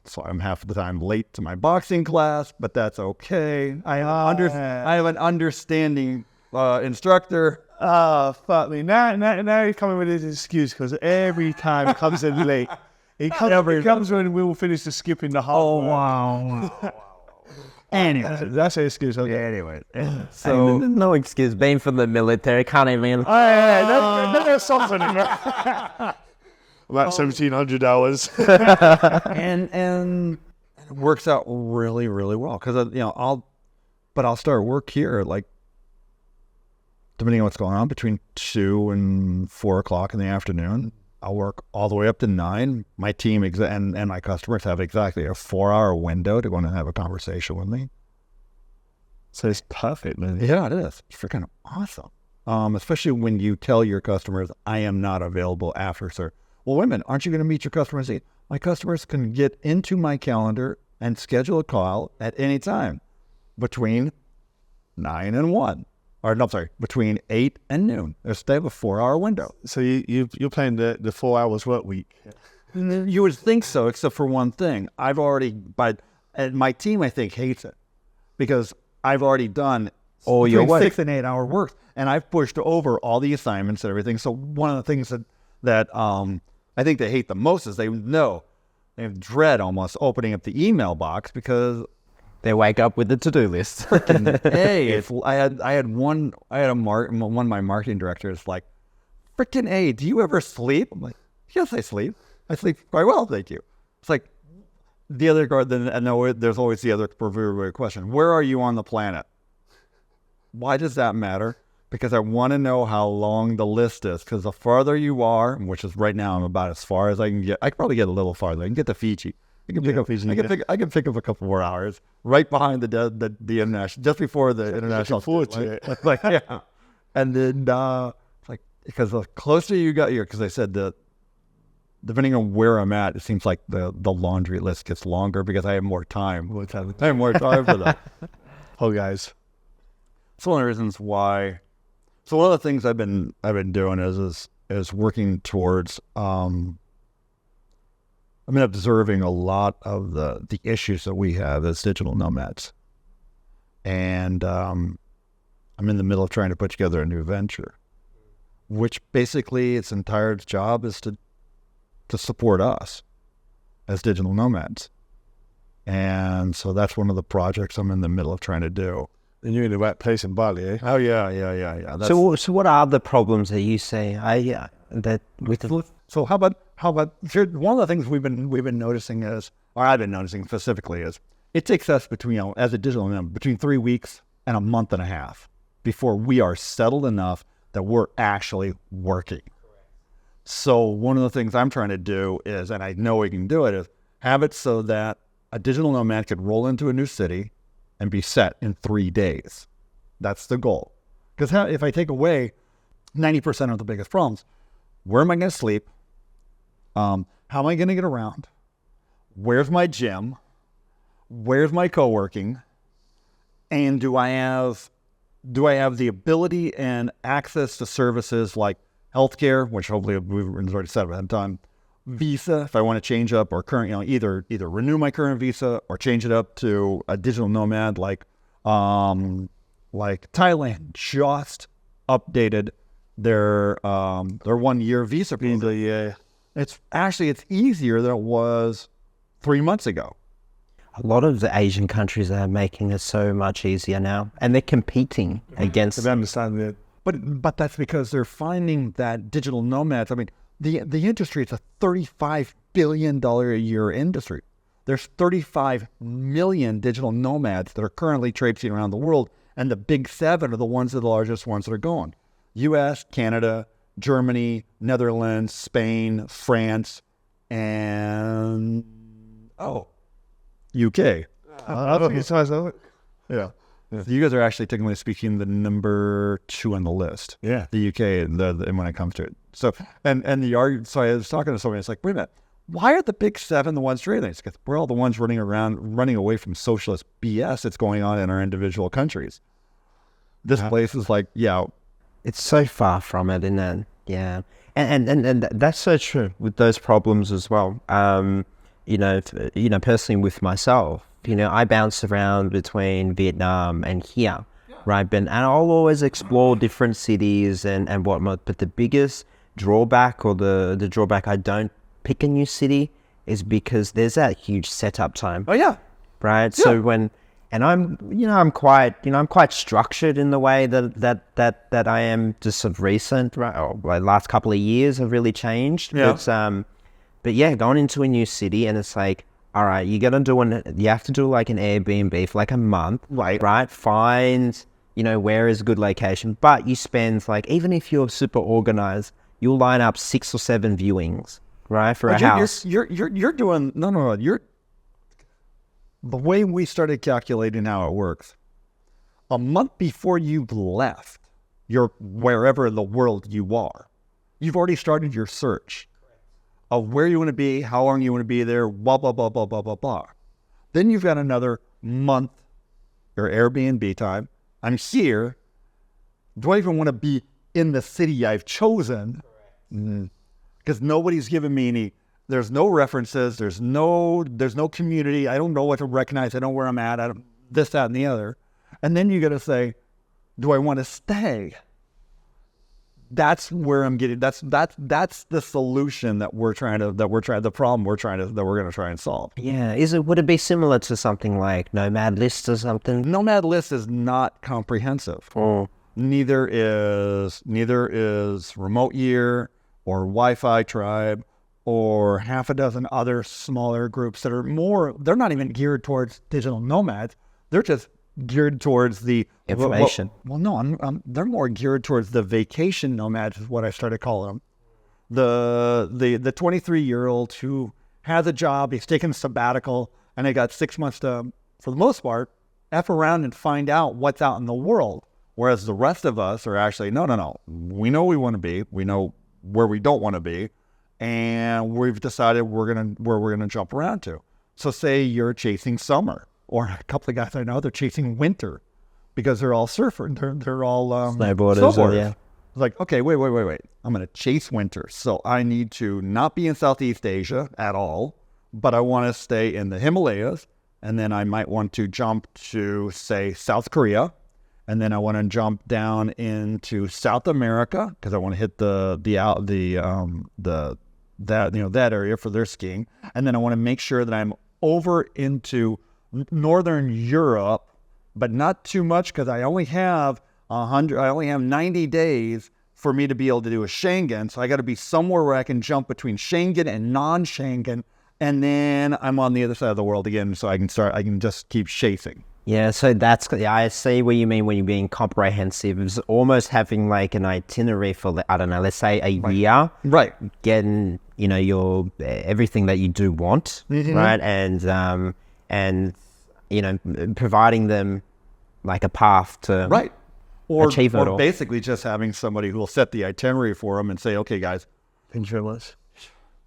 So I'm half the time late to my boxing class, but that's okay. I have an understanding instructor. Oh, fuck me. Now he's coming with his excuse, because every time he comes in late, he comes when we will finish the skipping the whole. Oh, wow. Anyway. That's an excuse. Okay. Anyway. So no excuse. Being from the military, can't even. There's something in that. About 1,700 hours. and it works out really, really well. Because, I'll start work here, like, depending on what's going on, between 2 and 4 o'clock in the afternoon. I'll work all the way up to 9. My team and my customers have exactly a 4-hour window to go and have a conversation with me. So it's perfect, man. Yeah, it is. It's freaking awesome. Especially when you tell your customers, I am not available after, sir. Well, wait a minute. Aren't you going to meet your customers? My customers can get into my calendar and schedule a call at any time between 9 and 1. Or, no, sorry, between 8 and noon. They have a 4-hour window. So you're playing the 4 hours work week. You would think so, except for one thing. And my team, I think, hates it. Because I've already done all your work. 6 and 8 hour work. And I've pushed over all the assignments and everything. So one of the things that I think they hate the most is they dread almost opening up the email box, because they wake up with the to-do list. Hey, I had one of my marketing directors like, frickin' A, do you ever sleep? I'm like, yes, I sleep. I sleep quite well, thank you. It's like the other guard. Then I know there's always the other proverbial question: where are you on the planet? Why does that matter? Because I want to know how long the list is. Because the farther you are, which is right now, I'm about as far as I can get. I could probably get a little farther. I can get to Fiji. I can pick up Fiji. I can pick up a couple more hours right behind the international, just before the international. Forward to it. Like, yeah. And then it's like, because the closer you got here, because I said that depending on where I'm at, it seems like the laundry list gets longer because I have more time. I have more time for that. Oh, guys. It's one of the reasons why. So one of the things I've been doing is working towards. I've been observing a lot of the issues that we have as digital nomads, and I'm in the middle of trying to put together a new venture, which basically its entire job is to support us as digital nomads. And so that's one of the projects I'm in the middle of trying to do. And you're in the right place in Bali, eh? Oh yeah. That's, So what are the problems that you say? That with the, so how about one of the things we've been noticing is, or I've been noticing specifically, is it takes us between, as a digital nomad, between 3 weeks and a month and a half before we are settled enough that we're actually working. So one of the things I'm trying to do is, and I know we can do it, is have it so that a digital nomad could roll into a new city and be set in 3 days. That's the goal. Because if I take away 90% of the biggest problems, where am I going to sleep? How am I going to get around? Where's my gym? Where's my co-working? And do I have the ability and access to services like healthcare, which hopefully we've already said ahead of time, visa, if I want to change up, or current, either renew my current visa or change it up to a digital nomad, like Thailand just updated their 1 year visa program. It's easier than it was 3 months ago. a lot of the Asian countries are making it so much easier now, and they're competing against. I understand that. But that's because they're finding that digital nomads. I mean, the industry is a $35 billion a year industry. There's 35 million digital nomads that are currently traipsing around the world, and the big seven are the largest ones that are going. U.S., Canada, Germany, Netherlands, Spain, France, and UK. Yeah. You guys are actually, technically speaking, the number 2 on the list. Yeah. The UK, and when it comes to it. So, and the argument. So I was talking to somebody. It's like, wait a minute, why are the big seven the ones trading? It's because we're all the ones running away from socialist BS that's going on in our individual countries. This place is like, it's so far from it, isn't it? Yeah, and that's so true with those problems as well. Personally with myself, I bounce around between Vietnam and here, right? And I'll always explore different cities and whatnot. But the biggest drawback, or the drawback I don't pick a new city, is because there's that huge setup time. Oh yeah, right. Yeah. So I'm quite structured in the way that I am just of recent, right? Or like last couple of years have really changed. Yeah. But yeah, going into a new city, and it's like, all right, you have to do like an Airbnb for like a month, right? Find, where is a good location, but you spend like, even if you're super organized, you'll line up 6 or 7 viewings, right? For a house. You're doing, no, the way we started calculating how it works, a month before you've left wherever in the world you are, you've already started your search of where you want to be, how long you want to be there, blah, blah, blah, blah, blah, blah, blah. Then you've got another month, your Airbnb time. I'm here. Do I even want to be in the city I've chosen? Because nobody's given me any, there's no references, there's no community. I don't know what to recognize. I don't know where I'm at. I don't, this, that, and the other. And then you got to say, do I want to stay? That's where I'm getting. That's the solution that we're going to try and solve. Yeah, would it be similar to something like Nomad List or something? Nomad List is not comprehensive. Neither is Remote Year or Wi-Fi Tribe or half a dozen other smaller groups that are more. They're not even geared towards digital nomads. They're just geared towards the information. They're more geared towards the vacation nomads, is what I started calling them. The 23-year-old who has a job, he's taking a sabbatical, and they got 6 months to, for the most part, F around and find out what's out in the world. Whereas the rest of us are actually, no. We know we want to be. We know where we don't want to be. And we've decided where we're gonna jump around to. So say you're chasing summer. Or a couple of guys I know, they're chasing winter because they're all surfers. They're all snowboarders. Yeah. It's like, okay, wait. I'm going to chase winter. So I need to not be in Southeast Asia at all, but I want to stay in the Himalayas. And then I might want to jump to, say, South Korea. and then I want to jump down into South America because I want to hit that area for their skiing, and then I want to make sure that I'm over into Northern Europe, but not too much because I only have 90 days for me to be able to do a Schengen. So I got to be somewhere where I can jump between Schengen and non-Schengen, and then I'm on the other side of the world again. So I can just keep chasing. Yeah, so I see what you mean when you're being comprehensive. It's almost having like an itinerary for, I don't know, let's say a year. Right. Getting, your everything that you do want, right? And providing them like a path to achieve it all. Or basically just having somebody who will set the itinerary for them and say, okay, guys,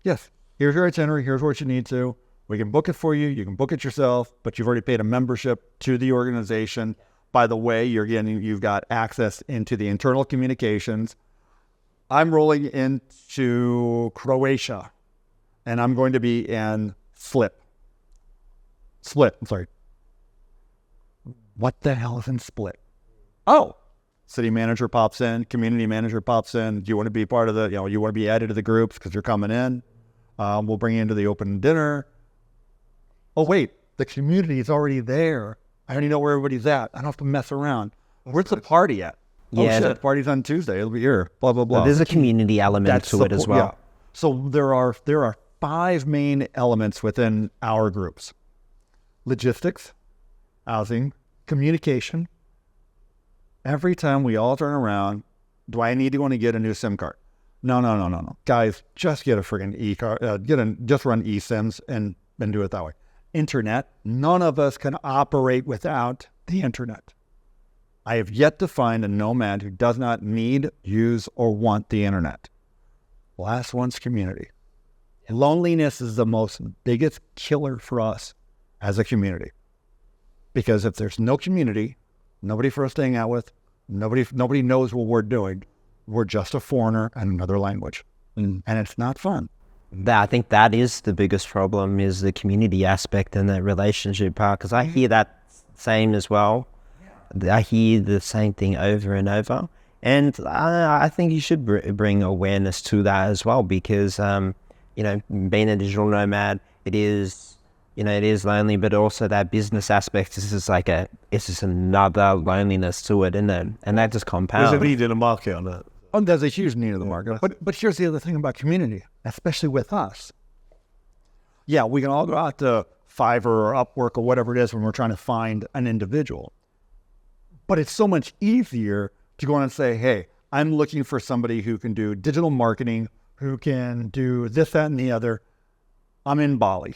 yes, here's your itinerary, here's what you need to. We can book it for you. You can book it yourself, but you've already paid a membership to the organization. By the way, you've got access into the internal communications. I'm rolling into Croatia, and I'm going to be in Split. I'm sorry. What the hell is in Split? Oh, city manager pops in, community manager pops in. Do you want to be part of the, you want to be added to the groups because you're coming in? We'll bring you into the open dinner. Oh, wait, the community is already there. I already know where everybody's at. I don't have to mess around. Where's the party at? Yeah, oh, shit, the party's on Tuesday. It'll be here. Blah, blah, blah. There's a community element to it as well. Yeah. So there are 5 main elements within our groups. Logistics, housing, communication. Every time we all turn around, do I need to go and get a new SIM card? No. Guys, just get a friggin' e-card. Just run eSIMs and do it that way. Internet, none of us can operate without the internet. I have yet to find a nomad who does not need, use, or want the internet. Last one's community. Loneliness is the biggest killer for us as a community. Because if there's no community, nobody for us to hang out with, nobody knows what we're doing. We're just a foreigner and another language. And it's not fun. I think that is the biggest problem, is the community aspect and the relationship part, because I hear that same as well. I hear the same thing over and over. And I think you should bring awareness to that as well, because, being a digital nomad, it is lonely, but also that business aspect is just it's just another loneliness to it, isn't it? And that just compounds. There's a need in the market on that. Oh, there's a huge need in the market. But here's the other thing about community, especially with us. Yeah, we can all go out to Fiverr or Upwork or whatever it is when we're trying to find an individual. But it's so much easier to go on and say, hey, I'm looking for somebody who can do digital marketing, who can do this, that, and the other. I'm in Bali.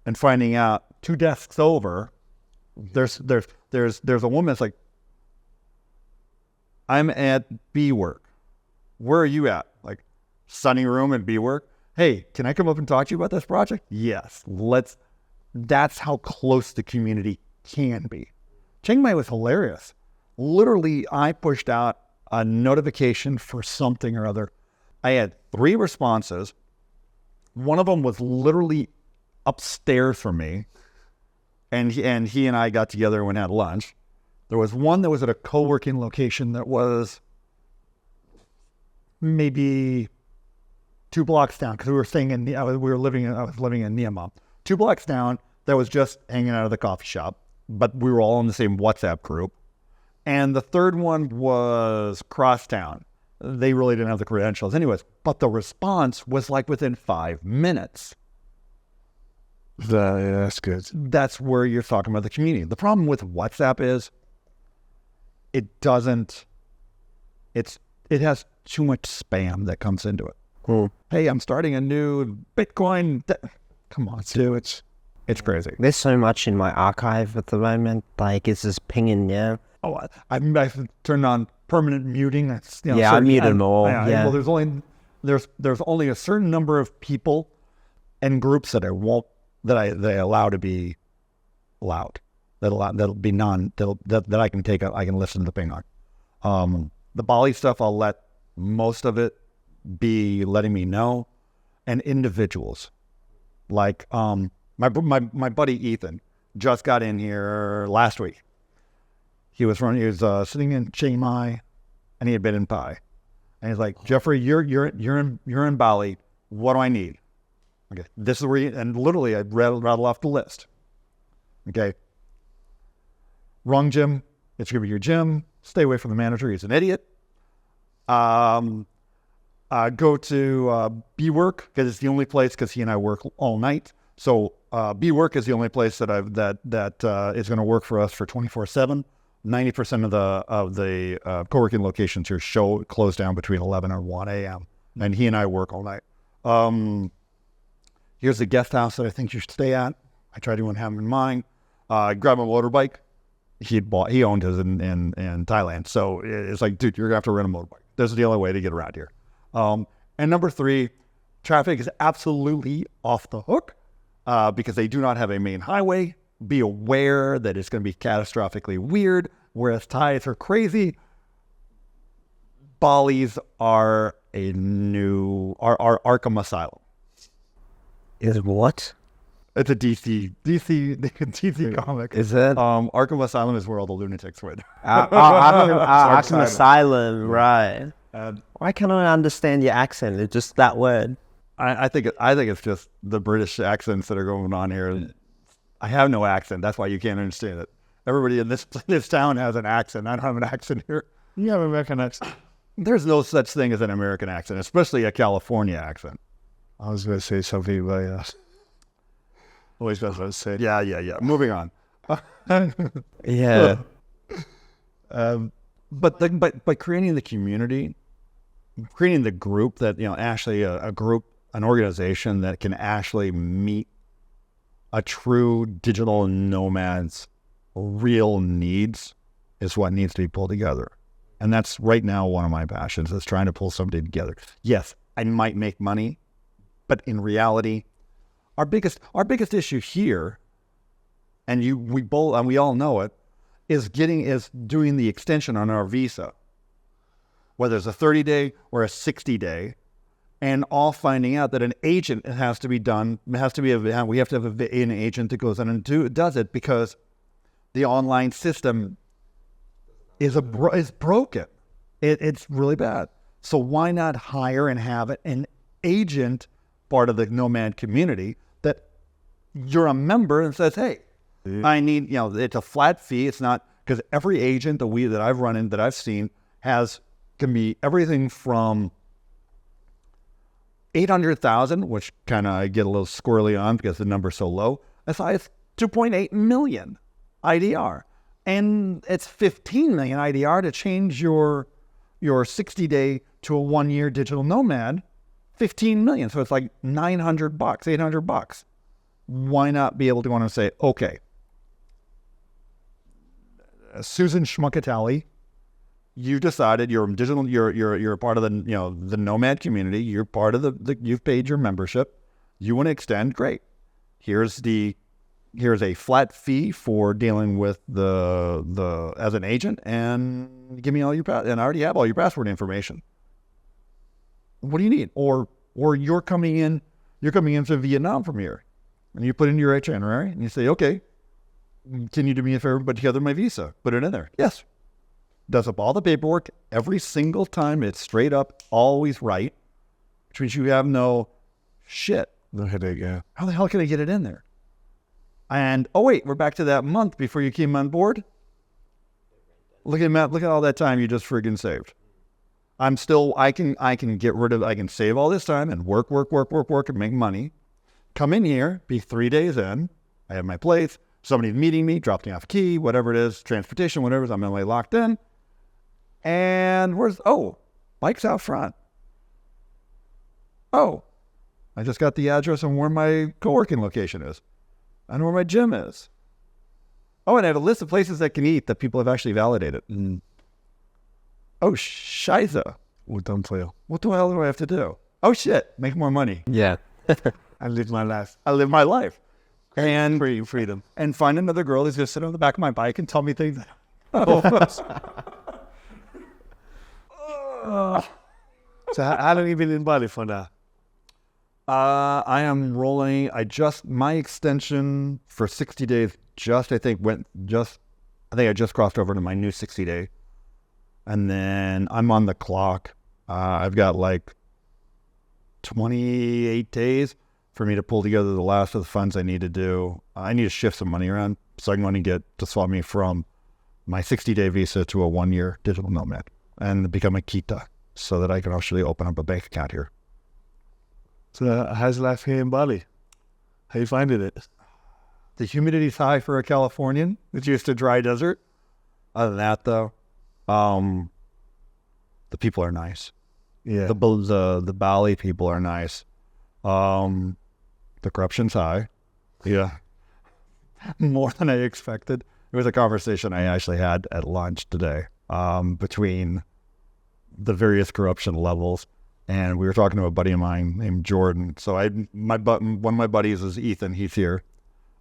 And finding out 2 desks over, there's a woman that's like, I'm at B work. Where are you at? Like, sunny room at B work. Hey, can I come up and talk to you about this project? Yes. That's how close the community can be. Chiang Mai was hilarious. Literally, I pushed out a notification for something or other. I had 3 responses. One of them was literally upstairs from me. And he and I got together and went and had lunch. There was one that was at a co-working location that was maybe 2 blocks down, because we were staying in I was living in Myanmar. 2 blocks down, that was just hanging out of the coffee shop, but we were all in the same WhatsApp group. And the third one was crosstown. They really didn't have the credentials anyways, but the response was like within 5 minutes. That's good. That's where you're talking about the community. The problem with WhatsApp is it has too much spam that comes into it. Cool. Hey, I'm starting a new Bitcoin. Come on, dude, it's crazy. There's so much in my archive at the moment. Like, it's just pinging, yeah. Oh, I've turned on permanent muting. That's, I muted them all. Well, there's only a certain number of people and groups that they allow to be loud. That'll be that I can take. I can listen to the ping on. The Bali stuff, I'll let most of it be letting me know, and individuals like my buddy Ethan just got in here last week, He was sitting in Chiang Mai, and he had been in Pai. And he's like, Jeffrey, you're in Bali. What do I need? Okay, this is where and literally I rattle off the list. Okay, wrong gym. It's gonna be your gym. Stay away from the manager. He's an idiot. Go to B-Work because it's the only place, because he and I work all night. So B-Work is the only place that is going to work for us for 24/7. 90% of the co-working locations here close down between 11 and 1 a.m. And he and I work all night. Here's the guest house that I think you should stay at. I tried to have him in mind. Grab a motorbike. He owned his in Thailand. So it's like, dude, you're going to have to rent a motorbike. This is the only way to get around here. And number 3, traffic is absolutely off the hook because they do not have a main highway. Be aware that it's going to be catastrophically weird, whereas Thais are crazy. Balis are are Arkham Asylum. Is what? It's a DC comic. Is it? Arkham Asylum is where all the lunatics went. Arkham Asylum, right. Why can't I understand your accent? It's just that word. I think it's just the British accents that are going on here. I have no accent. That's why you can't understand it. Everybody in this town has an accent. I don't have an accent here. You have an American accent. There's no such thing as an American accent, especially a California accent. I was going to say something, but always best to say. Yeah. Moving on. Yeah. But creating the community, creating the group that, actually an organization that can actually meet a true digital nomad's real needs is what needs to be pulled together. And that's right now one of my passions, is trying to pull somebody together. Yes, I might make money, but in reality, our biggest issue here, and we all know it, is doing the extension on our visa, whether it's a 30-day or a 60-day, and all finding out that an agent we have to have an agent that goes in and does it, because the online system is broken. It's really bad. So why not hire and have an agent, part of the Nomad community, that you're a member and says, hey, I need, it's a flat fee. It's not, because every agent that I've run in, that I've seen, can be everything from 800,000, which kind of I get a little squirrely on because the number's so low, as high as 2.8 million IDR. And it's 15 million IDR to change your 60-day to a 1-year digital nomad. 15 million. So it's like $900, $800. Why not be able to go on and say, okay, Susan Schmuckatali, you decided you're digital. You're a part of the Nomad community. You're part of you've paid your membership. You want to extend? Great. Here's a flat fee for dealing with the as an agent, and give me all your and I already have all your passport information. What do you need? Or you're coming in from Vietnam from here, and you put in your itinerary and you say, okay, can you do me a favor, put together my visa, put it in there? Yes. Does up all the paperwork every single time. It's straight up, always right, which means you have no shit. No headache, yeah. How the hell can I get it in there? And, oh wait, we're back to that month before you came on board. Look at all that time you just friggin' saved. I can save all this time and work and make money. Come in here, be 3 days in. I have my place. Somebody's meeting me, dropped me off a key, whatever it is, transportation, whatever it is, I'm only locked in. And bike's out front. Oh, I just got the address on where my co-working location is. I know where my gym is. Oh, and I have a list of places that can eat that people have actually validated. Oh, shiza. What the hell do I have to do? Oh, shit. Make more money. Yeah. I live my life. And freedom. And find another girl who's going to sit on the back of my bike and tell me things. So how long have you been in Bali for now? I am rolling. My extension for 60 days went I think I just crossed over to my new 60-day. And then I'm on the clock. I've got like 28 days for me to pull together the last of the funds I need to do. I need to shift some money around so I'm going to get to swap me from my 60-day visa to a 1-year digital nomad and become a Kita so that I can actually open up a bank account here. So how's life here in Bali? How you finding it? The humidity's high for a Californian. It's used to dry desert. Other than that, though, the people are nice. Yeah. The Bali people are nice. The corruption's high. Yeah. More than I expected. It was a conversation I actually had at lunch today between the various corruption levels. And we were talking to a buddy of mine named Jordan. So one of my buddies is Ethan. He's here.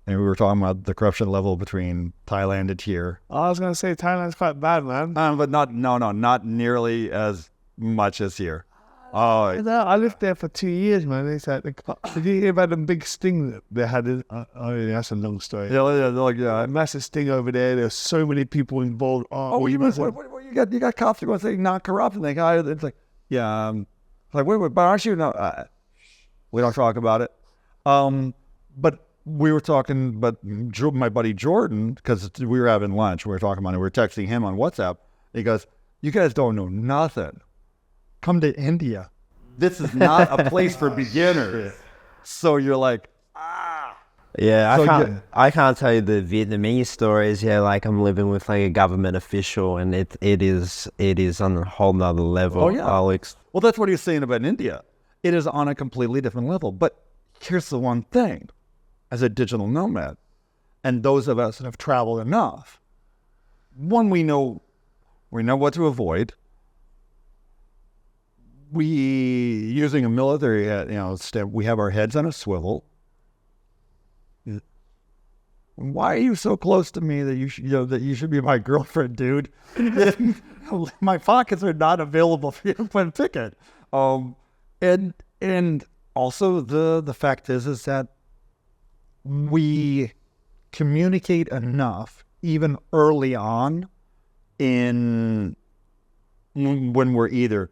And we were talking about the corruption level between Thailand and here. I was going to say Thailand's quite bad, man. But not nearly as much as here. I lived there for 2 years, man. It's like, did you hear about the big sting that they had? That's a long story. Yeah. A massive sting over there. There's so many people involved. What you got cops are going to say not corrupt, and it's like, yeah, like wait, but aren't you? No, we don't talk about it. But we were talking, my buddy Jordan, because we were having lunch, we were talking about it. We were texting him on WhatsApp. He goes, "You guys don't know nothing. Come to India. This is not a place for beginners." So you're like, Yeah, So I can't tell you the Vietnamese stories. Yeah, like I'm living with like a government official, and it is on a whole nother level. Oh, yeah. Alex. well, that's what he's saying about India. It is on a completely different level. But here's the one thing. As a digital nomad, and those of us that have traveled enough, one, we know what to avoid. We, using a military, we have our heads on a swivel. Why are you so close to me that you should be my girlfriend, dude? My pockets are not available for you to put a ticket. And also the fact is that we communicate enough even early on when we're either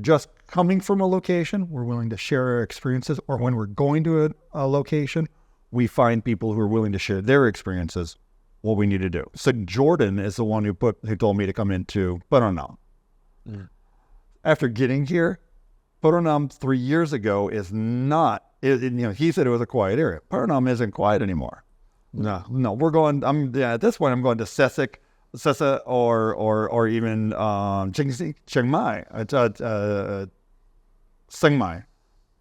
just coming from a location, we're willing to share our experiences, or when we're going to a location, we find people who are willing to share their experiences, what we need to do. So Jordan is the one who told me to come into Paranam. After getting here, Paranam 3 years ago is not. He said it was a quiet area. Paranam isn't quiet anymore. No, we're going. At this point, I'm going to Sessa, or even Chiang Mai, Chiang Mai,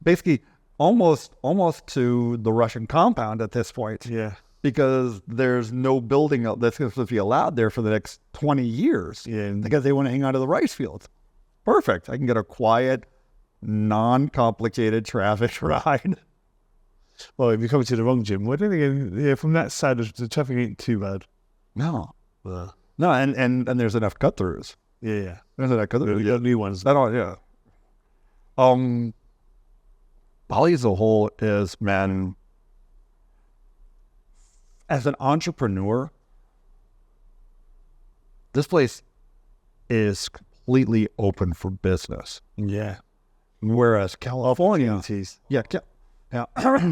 basically almost to the Russian compound at this point. Yeah, because there's no building that's going to be allowed there for the next 20 years. Yeah, because they want to hang out of the rice fields. Perfect. I can get a quiet, non-complicated traffic ride. Well, if you come to the wrong gym, from that side, the traffic ain't too bad. No, and there's enough cut-throughs. Yeah. There's enough cut-throughs. The new ones. Yeah. Bali as a whole is, man, as an entrepreneur, this place is completely open for business. Yeah. Whereas California,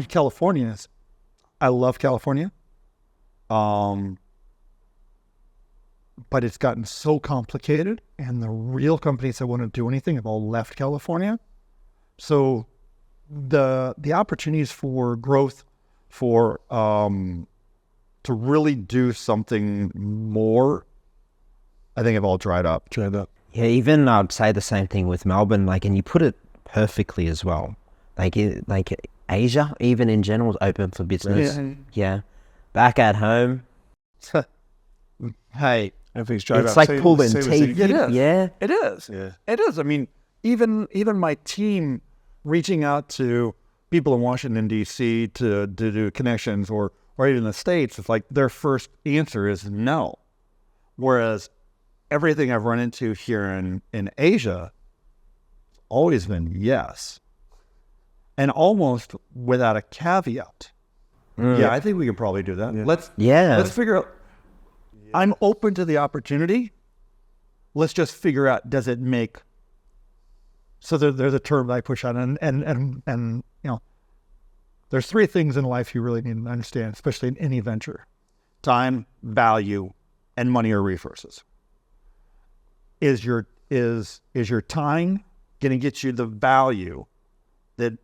Californians, I love California, but it's gotten so complicated, and the real companies that want to do anything have all left California. So the opportunities for growth, to really do something more, I think have all dried up. Yeah, even I'd say the same thing with Melbourne. Like, and you put it perfectly as well. Like Asia, even in general, is open for business. Yeah. Back at home, hey, everything's dried it's up. like Same pulling as teeth. It is. Yeah. It is. Yeah. It is. I mean, even my team reaching out to people in Washington, D.C. to do connections, or even the States, it's like their first answer is no. Whereas everything I've run into here in Asia, it's always been yes. And almost without a caveat. Yeah, I think we can probably do that. Yeah. Let's figure out. I'm open to the opportunity. Let's just figure out, does it make... So there's a term that I push on, and you know, there's 3 things in life you really need to understand, especially in any venture: time, value, and money or resources. Is your time going to get you the value that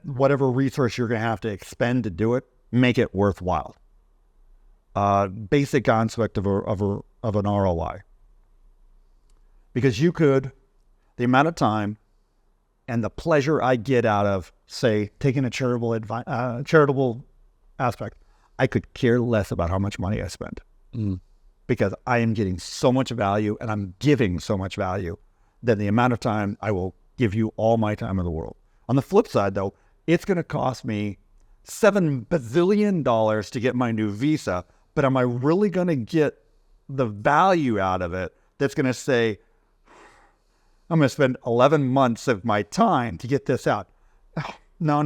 whatever resource you're going to have to expend to do it, make it worthwhile? Basic concept of an ROI. Because the amount of time and the pleasure I get out of, say, taking a charitable aspect, I could care less about how much money I spend. Because I am getting so much value and I'm giving so much value than the amount of time I will give you all my time in the world. On the flip side, though, it's going to cost me $7 bazillion to get my new visa, but am I really going to get the value out of it that's going to say, I'm going to spend 11 months of my time to get this out? No.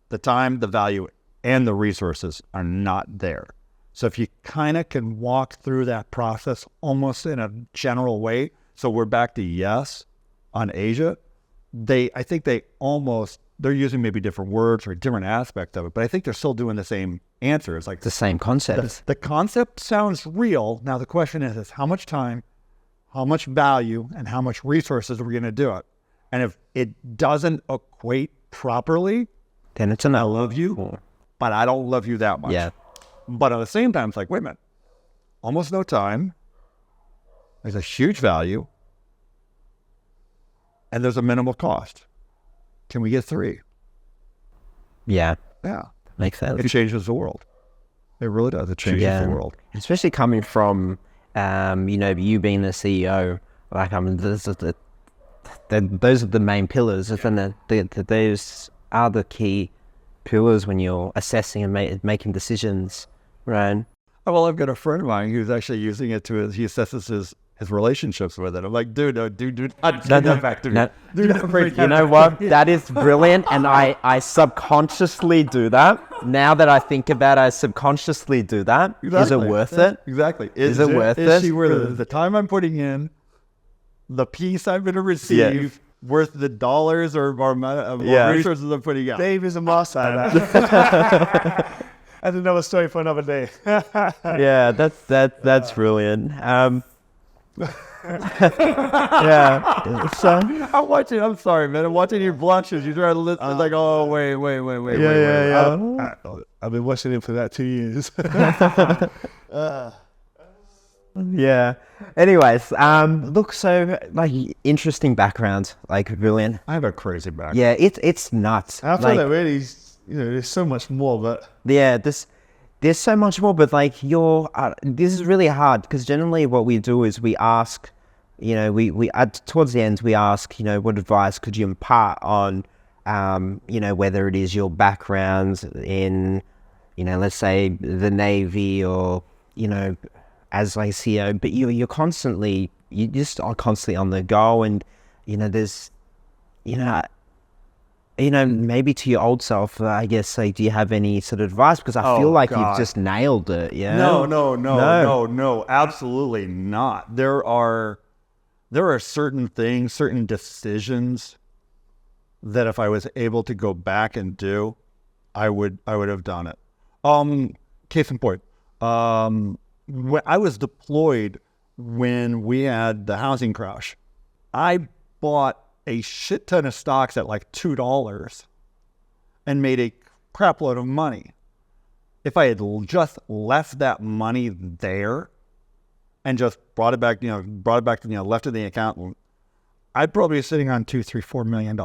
The time, the value, and the resources are not there. So if you kind of can walk through that process almost in a general way, so we're back to yes on Asia, I think they're using maybe different words or a different aspect of it, but I think they're still doing the same answer. It's like the same concept. The concept sounds real. Now the question is how much time, how much value, and how much resources are we going to do it? And if it doesn't equate properly, then it's I love you, but I don't love you that much. Yeah. But at the same time, it's like, wait a minute, almost no time. There's a huge value. And there's a minimal cost. Can we get 3? Yeah. Yeah. Makes sense. It changes the world. It really does. It changes the world. Especially coming from, you being the CEO, like, those are the main pillars. And those are the key pillars when you're assessing and making decisions, right? Oh, well, I've got a friend of mine who's actually using it he assesses his relationships with it. I'm like, dude, no, do not bring that back to me. Do not bring that You know what? That is brilliant, and I subconsciously do that. Now that I think about it, I subconsciously do that. Exactly. Is it worth it? Exactly. Is it worth it? Is she worth the time I'm putting in, the peace I'm going to receive, worth the dollars or resources I'm putting out? Dave is a master at that. That's another story for another day. Yeah, that's brilliant. Yeah. So I'm watching. I'm sorry, man. I'm watching your blushes. You're trying to listen. It's like, oh, wait. I've been watching him for that 2 years. Yeah. Anyways, look, so like interesting background, like brilliant. I have a crazy background. Yeah, it's nuts. After that, really, there's so much more, but yeah, there's so much more, but like this is really hard because generally what we do is we ask, we towards the end we ask, what advice could you impart on, whether it is your background in, let's say the Navy or, as like CEO, but you just are constantly on the go, and there's maybe to your old self, I guess, like, do you have any sort of advice? Because I feel like you've just nailed it. Yeah. No, absolutely not. There are certain things, certain decisions that if I was able to go back and do, I would have done it. Case in point, when I was deployed when we had the housing crash, I bought a shit ton of stocks at like $2 and made a crap load of money. If I had just left that money there and just brought it back, left it in the account, I'd probably be sitting on $2, $3, $4 million.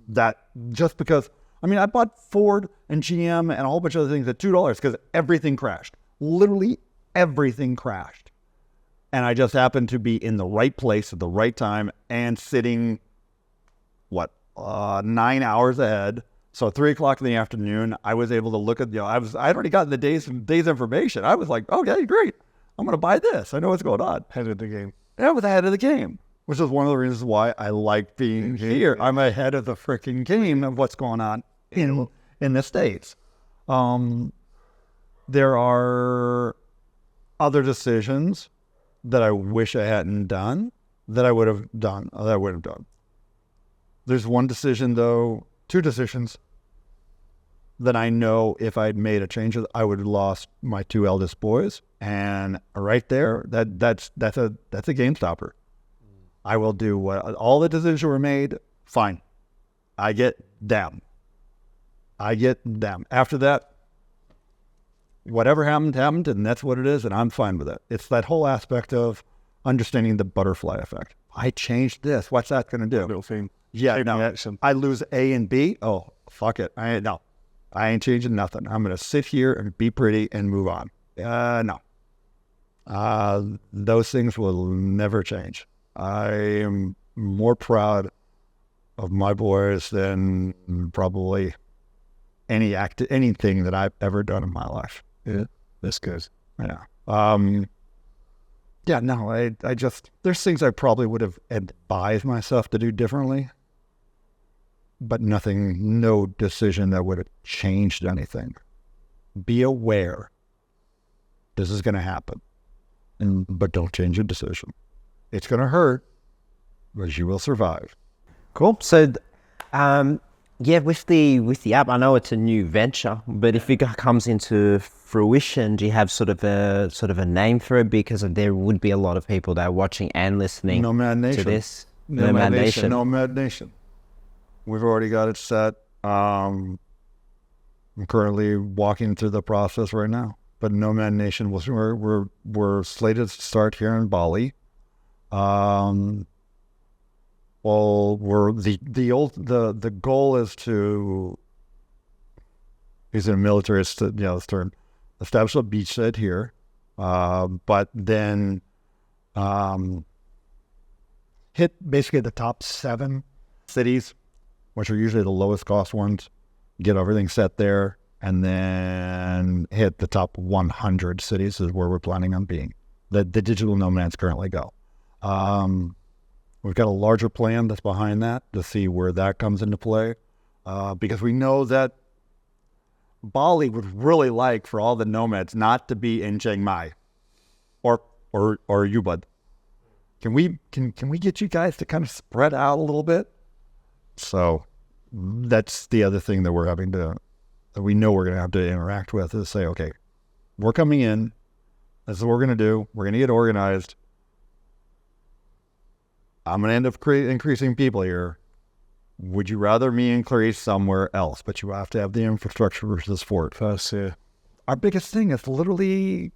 That just because, I bought Ford and GM and a whole bunch of other things at $2 because everything crashed. Literally everything crashed. And I just happened to be in the right place at the right time and sitting, 9 hours ahead. So 3:00 in the afternoon, I was able to look at, I'd already gotten the day's information. I was like, okay, great. I'm going to buy this. I know what's going on. Head of the game. And I was ahead of the game, which is one of the reasons why I like being here. I'm ahead of the freaking game of what's going on in the States. There are other decisions that I wish I hadn't done that I would have done. There's one decision, though, two decisions that I know if I'd made a change, I would have lost my two eldest boys. And right there, that's a game stopper. I will do what all the decisions were made. Fine. I get them. After that, whatever happened, and that's what it is, and I'm fine with it. It's that whole aspect of understanding the butterfly effect. I changed this. What's that going to do? Little thing. Yeah, no. Action. I lose A and B. Oh, fuck it. I ain't changing nothing. I'm going to sit here and be pretty and move on. No. Those things will never change. I am more proud of my boys than probably anything that I've ever done in my life. Yeah, that's good. Yeah. Yeah, no, I just, there's things I probably would have advised myself to do differently, but no decision that would have changed anything. Be aware this is going to happen, but don't change your decision. It's going to hurt, but you will survive. Cool. So, yeah, with the app, I know it's a new venture, but if it comes into fruition, do you have sort of a name for it? Because there would be a lot of people that are watching and listening Nomad Nation. to this. Nomad Nation. We've already got it set. I'm currently walking through the process right now. But Nomad Nation we're slated to start here in Bali. Well, the goal is to, he's in the military, this term, establish a beachhead here, but then hit basically the top 7 cities, which are usually the lowest cost ones, get everything set there, and then hit the top 100 cities is where we're planning on being. The digital nomads currently go. We've got a larger plan that's behind that to see where that comes into play, because we know that Bali would really like for all the nomads not to be in Chiang Mai or Ubud. Can we get you guys to kind of spread out a little bit? So that's the other thing that we know we're going to have to interact with, is say, okay, we're coming in. This is what we're going to do. We're going to get organized. I'm going to end up increasing people here. Would you rather me increase somewhere else? But you have to have the infrastructure to support. First, yeah. Our biggest thing is literally,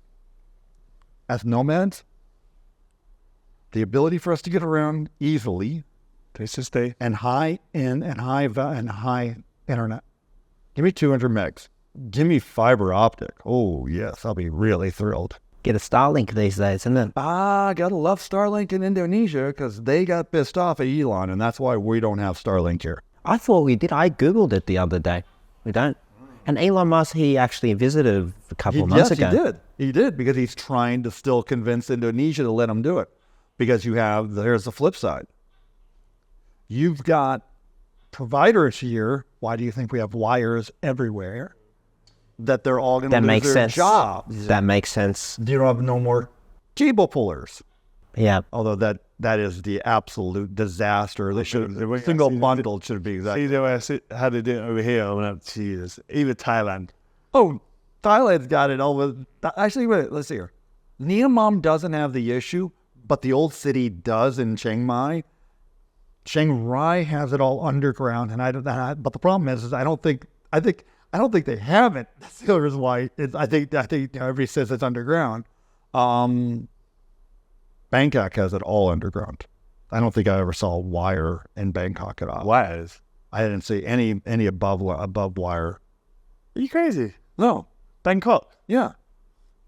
as nomads, the ability for us to get around easily, place to stay, and high internet. Give me 200 megs. Give me fiber optic. Oh yes, I'll be really thrilled. Get a Starlink these days, isn't it? Gotta love Starlink in Indonesia because they got pissed off at Elon, and that's why we don't have Starlink here. I thought we did. I Googled it the other day. We don't. And Elon Musk, he actually visited a couple of months ago. Yes, he did, because he's trying to still convince Indonesia to let him do it. Because there's the flip side. You've got providers here. Why do you think we have wires everywhere? That they're all going to lose their jobs. That makes sense. You don't have no more cable pullers. Yeah. Although that is the absolute disaster. They should have single bundled should be exactly. See how they do it over here. I'm like, Jesus. Even Thailand. Oh, Thailand's got it all with. Actually, wait, let's see here. Niamam doesn't have the issue, but the old city does in Chiang Mai. Chiang Rai has it all underground, and but the problem is I don't think they have it. That's the other reason why. I think everybody says it's underground. Bangkok has it all underground. I don't think I ever saw a wire in Bangkok at all. Wires? I didn't see any above wire. Are you crazy? No. Bangkok? Yeah.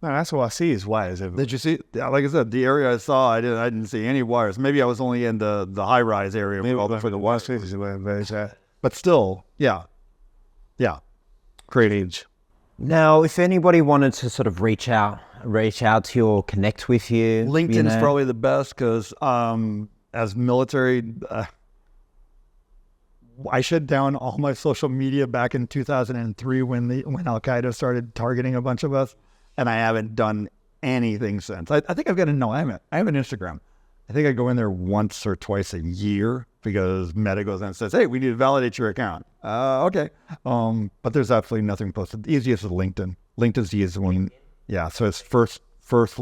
No, that's what I see is wires everywhere. Did you see? Like I said, the area I saw, I didn't see any wires. Maybe I was only in the high rise area. Maybe for the wires is where very sad. But still, yeah. Great age. Now, if anybody wanted to sort of reach out to you or connect with you, LinkedIn's probably the best because as military, I shut down all my social media back in 2003 when Al Qaeda started targeting a bunch of us, and I haven't done anything since. I think I've got I have an Instagram. I think I go in there once or twice a year because Meta goes in and says, "Hey, we need to validate your account." Okay. But there's absolutely nothing posted. The easiest is LinkedIn. LinkedIn's the easiest one. Yeah. So it's first,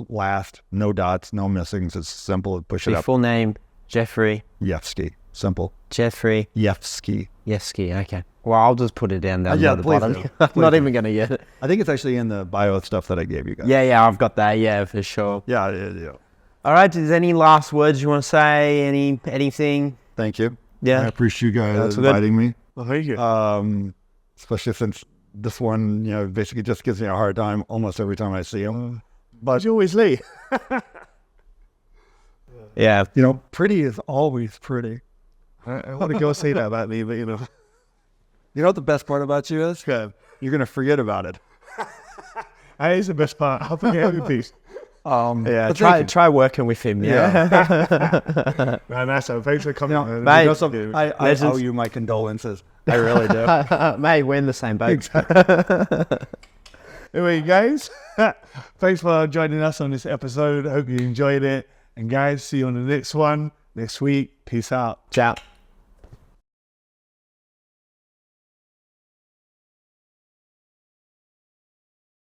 last, no dots, no missings. It's simple. Push it Your up. full name, Jeffrey. Yefsky. Simple. Jeffrey. Yefsky. Yefsky. Okay. Well, I'll just put it down there Yeah, at the please bottom. do. I'm Please not do. even going to get it. I think it's actually in the bio stuff that I gave you guys. Yeah, I've got that. Yeah, for sure. Yeah. All right. Is there any last words you want to say? Anything? Thank you. Yeah. I appreciate you guys That's good. inviting me. Well, thank you. Especially since this one, basically just gives me a hard time almost every time I see him. But you always late. Yeah. Pretty is always pretty. I want to go say that about me, but You know what the best part about you is? You're going to forget about it. that is the best part. I'll forget every piece. Yeah. but thank you. Try working with him. Yeah. Man, that's a thanks for coming. mate, I owe you my condolences. I really do. Mate, we're in the same boat. Anyway, guys, thanks for joining us on this episode. I hope you enjoyed it. And guys, see you on the next one next week. Peace out. Ciao.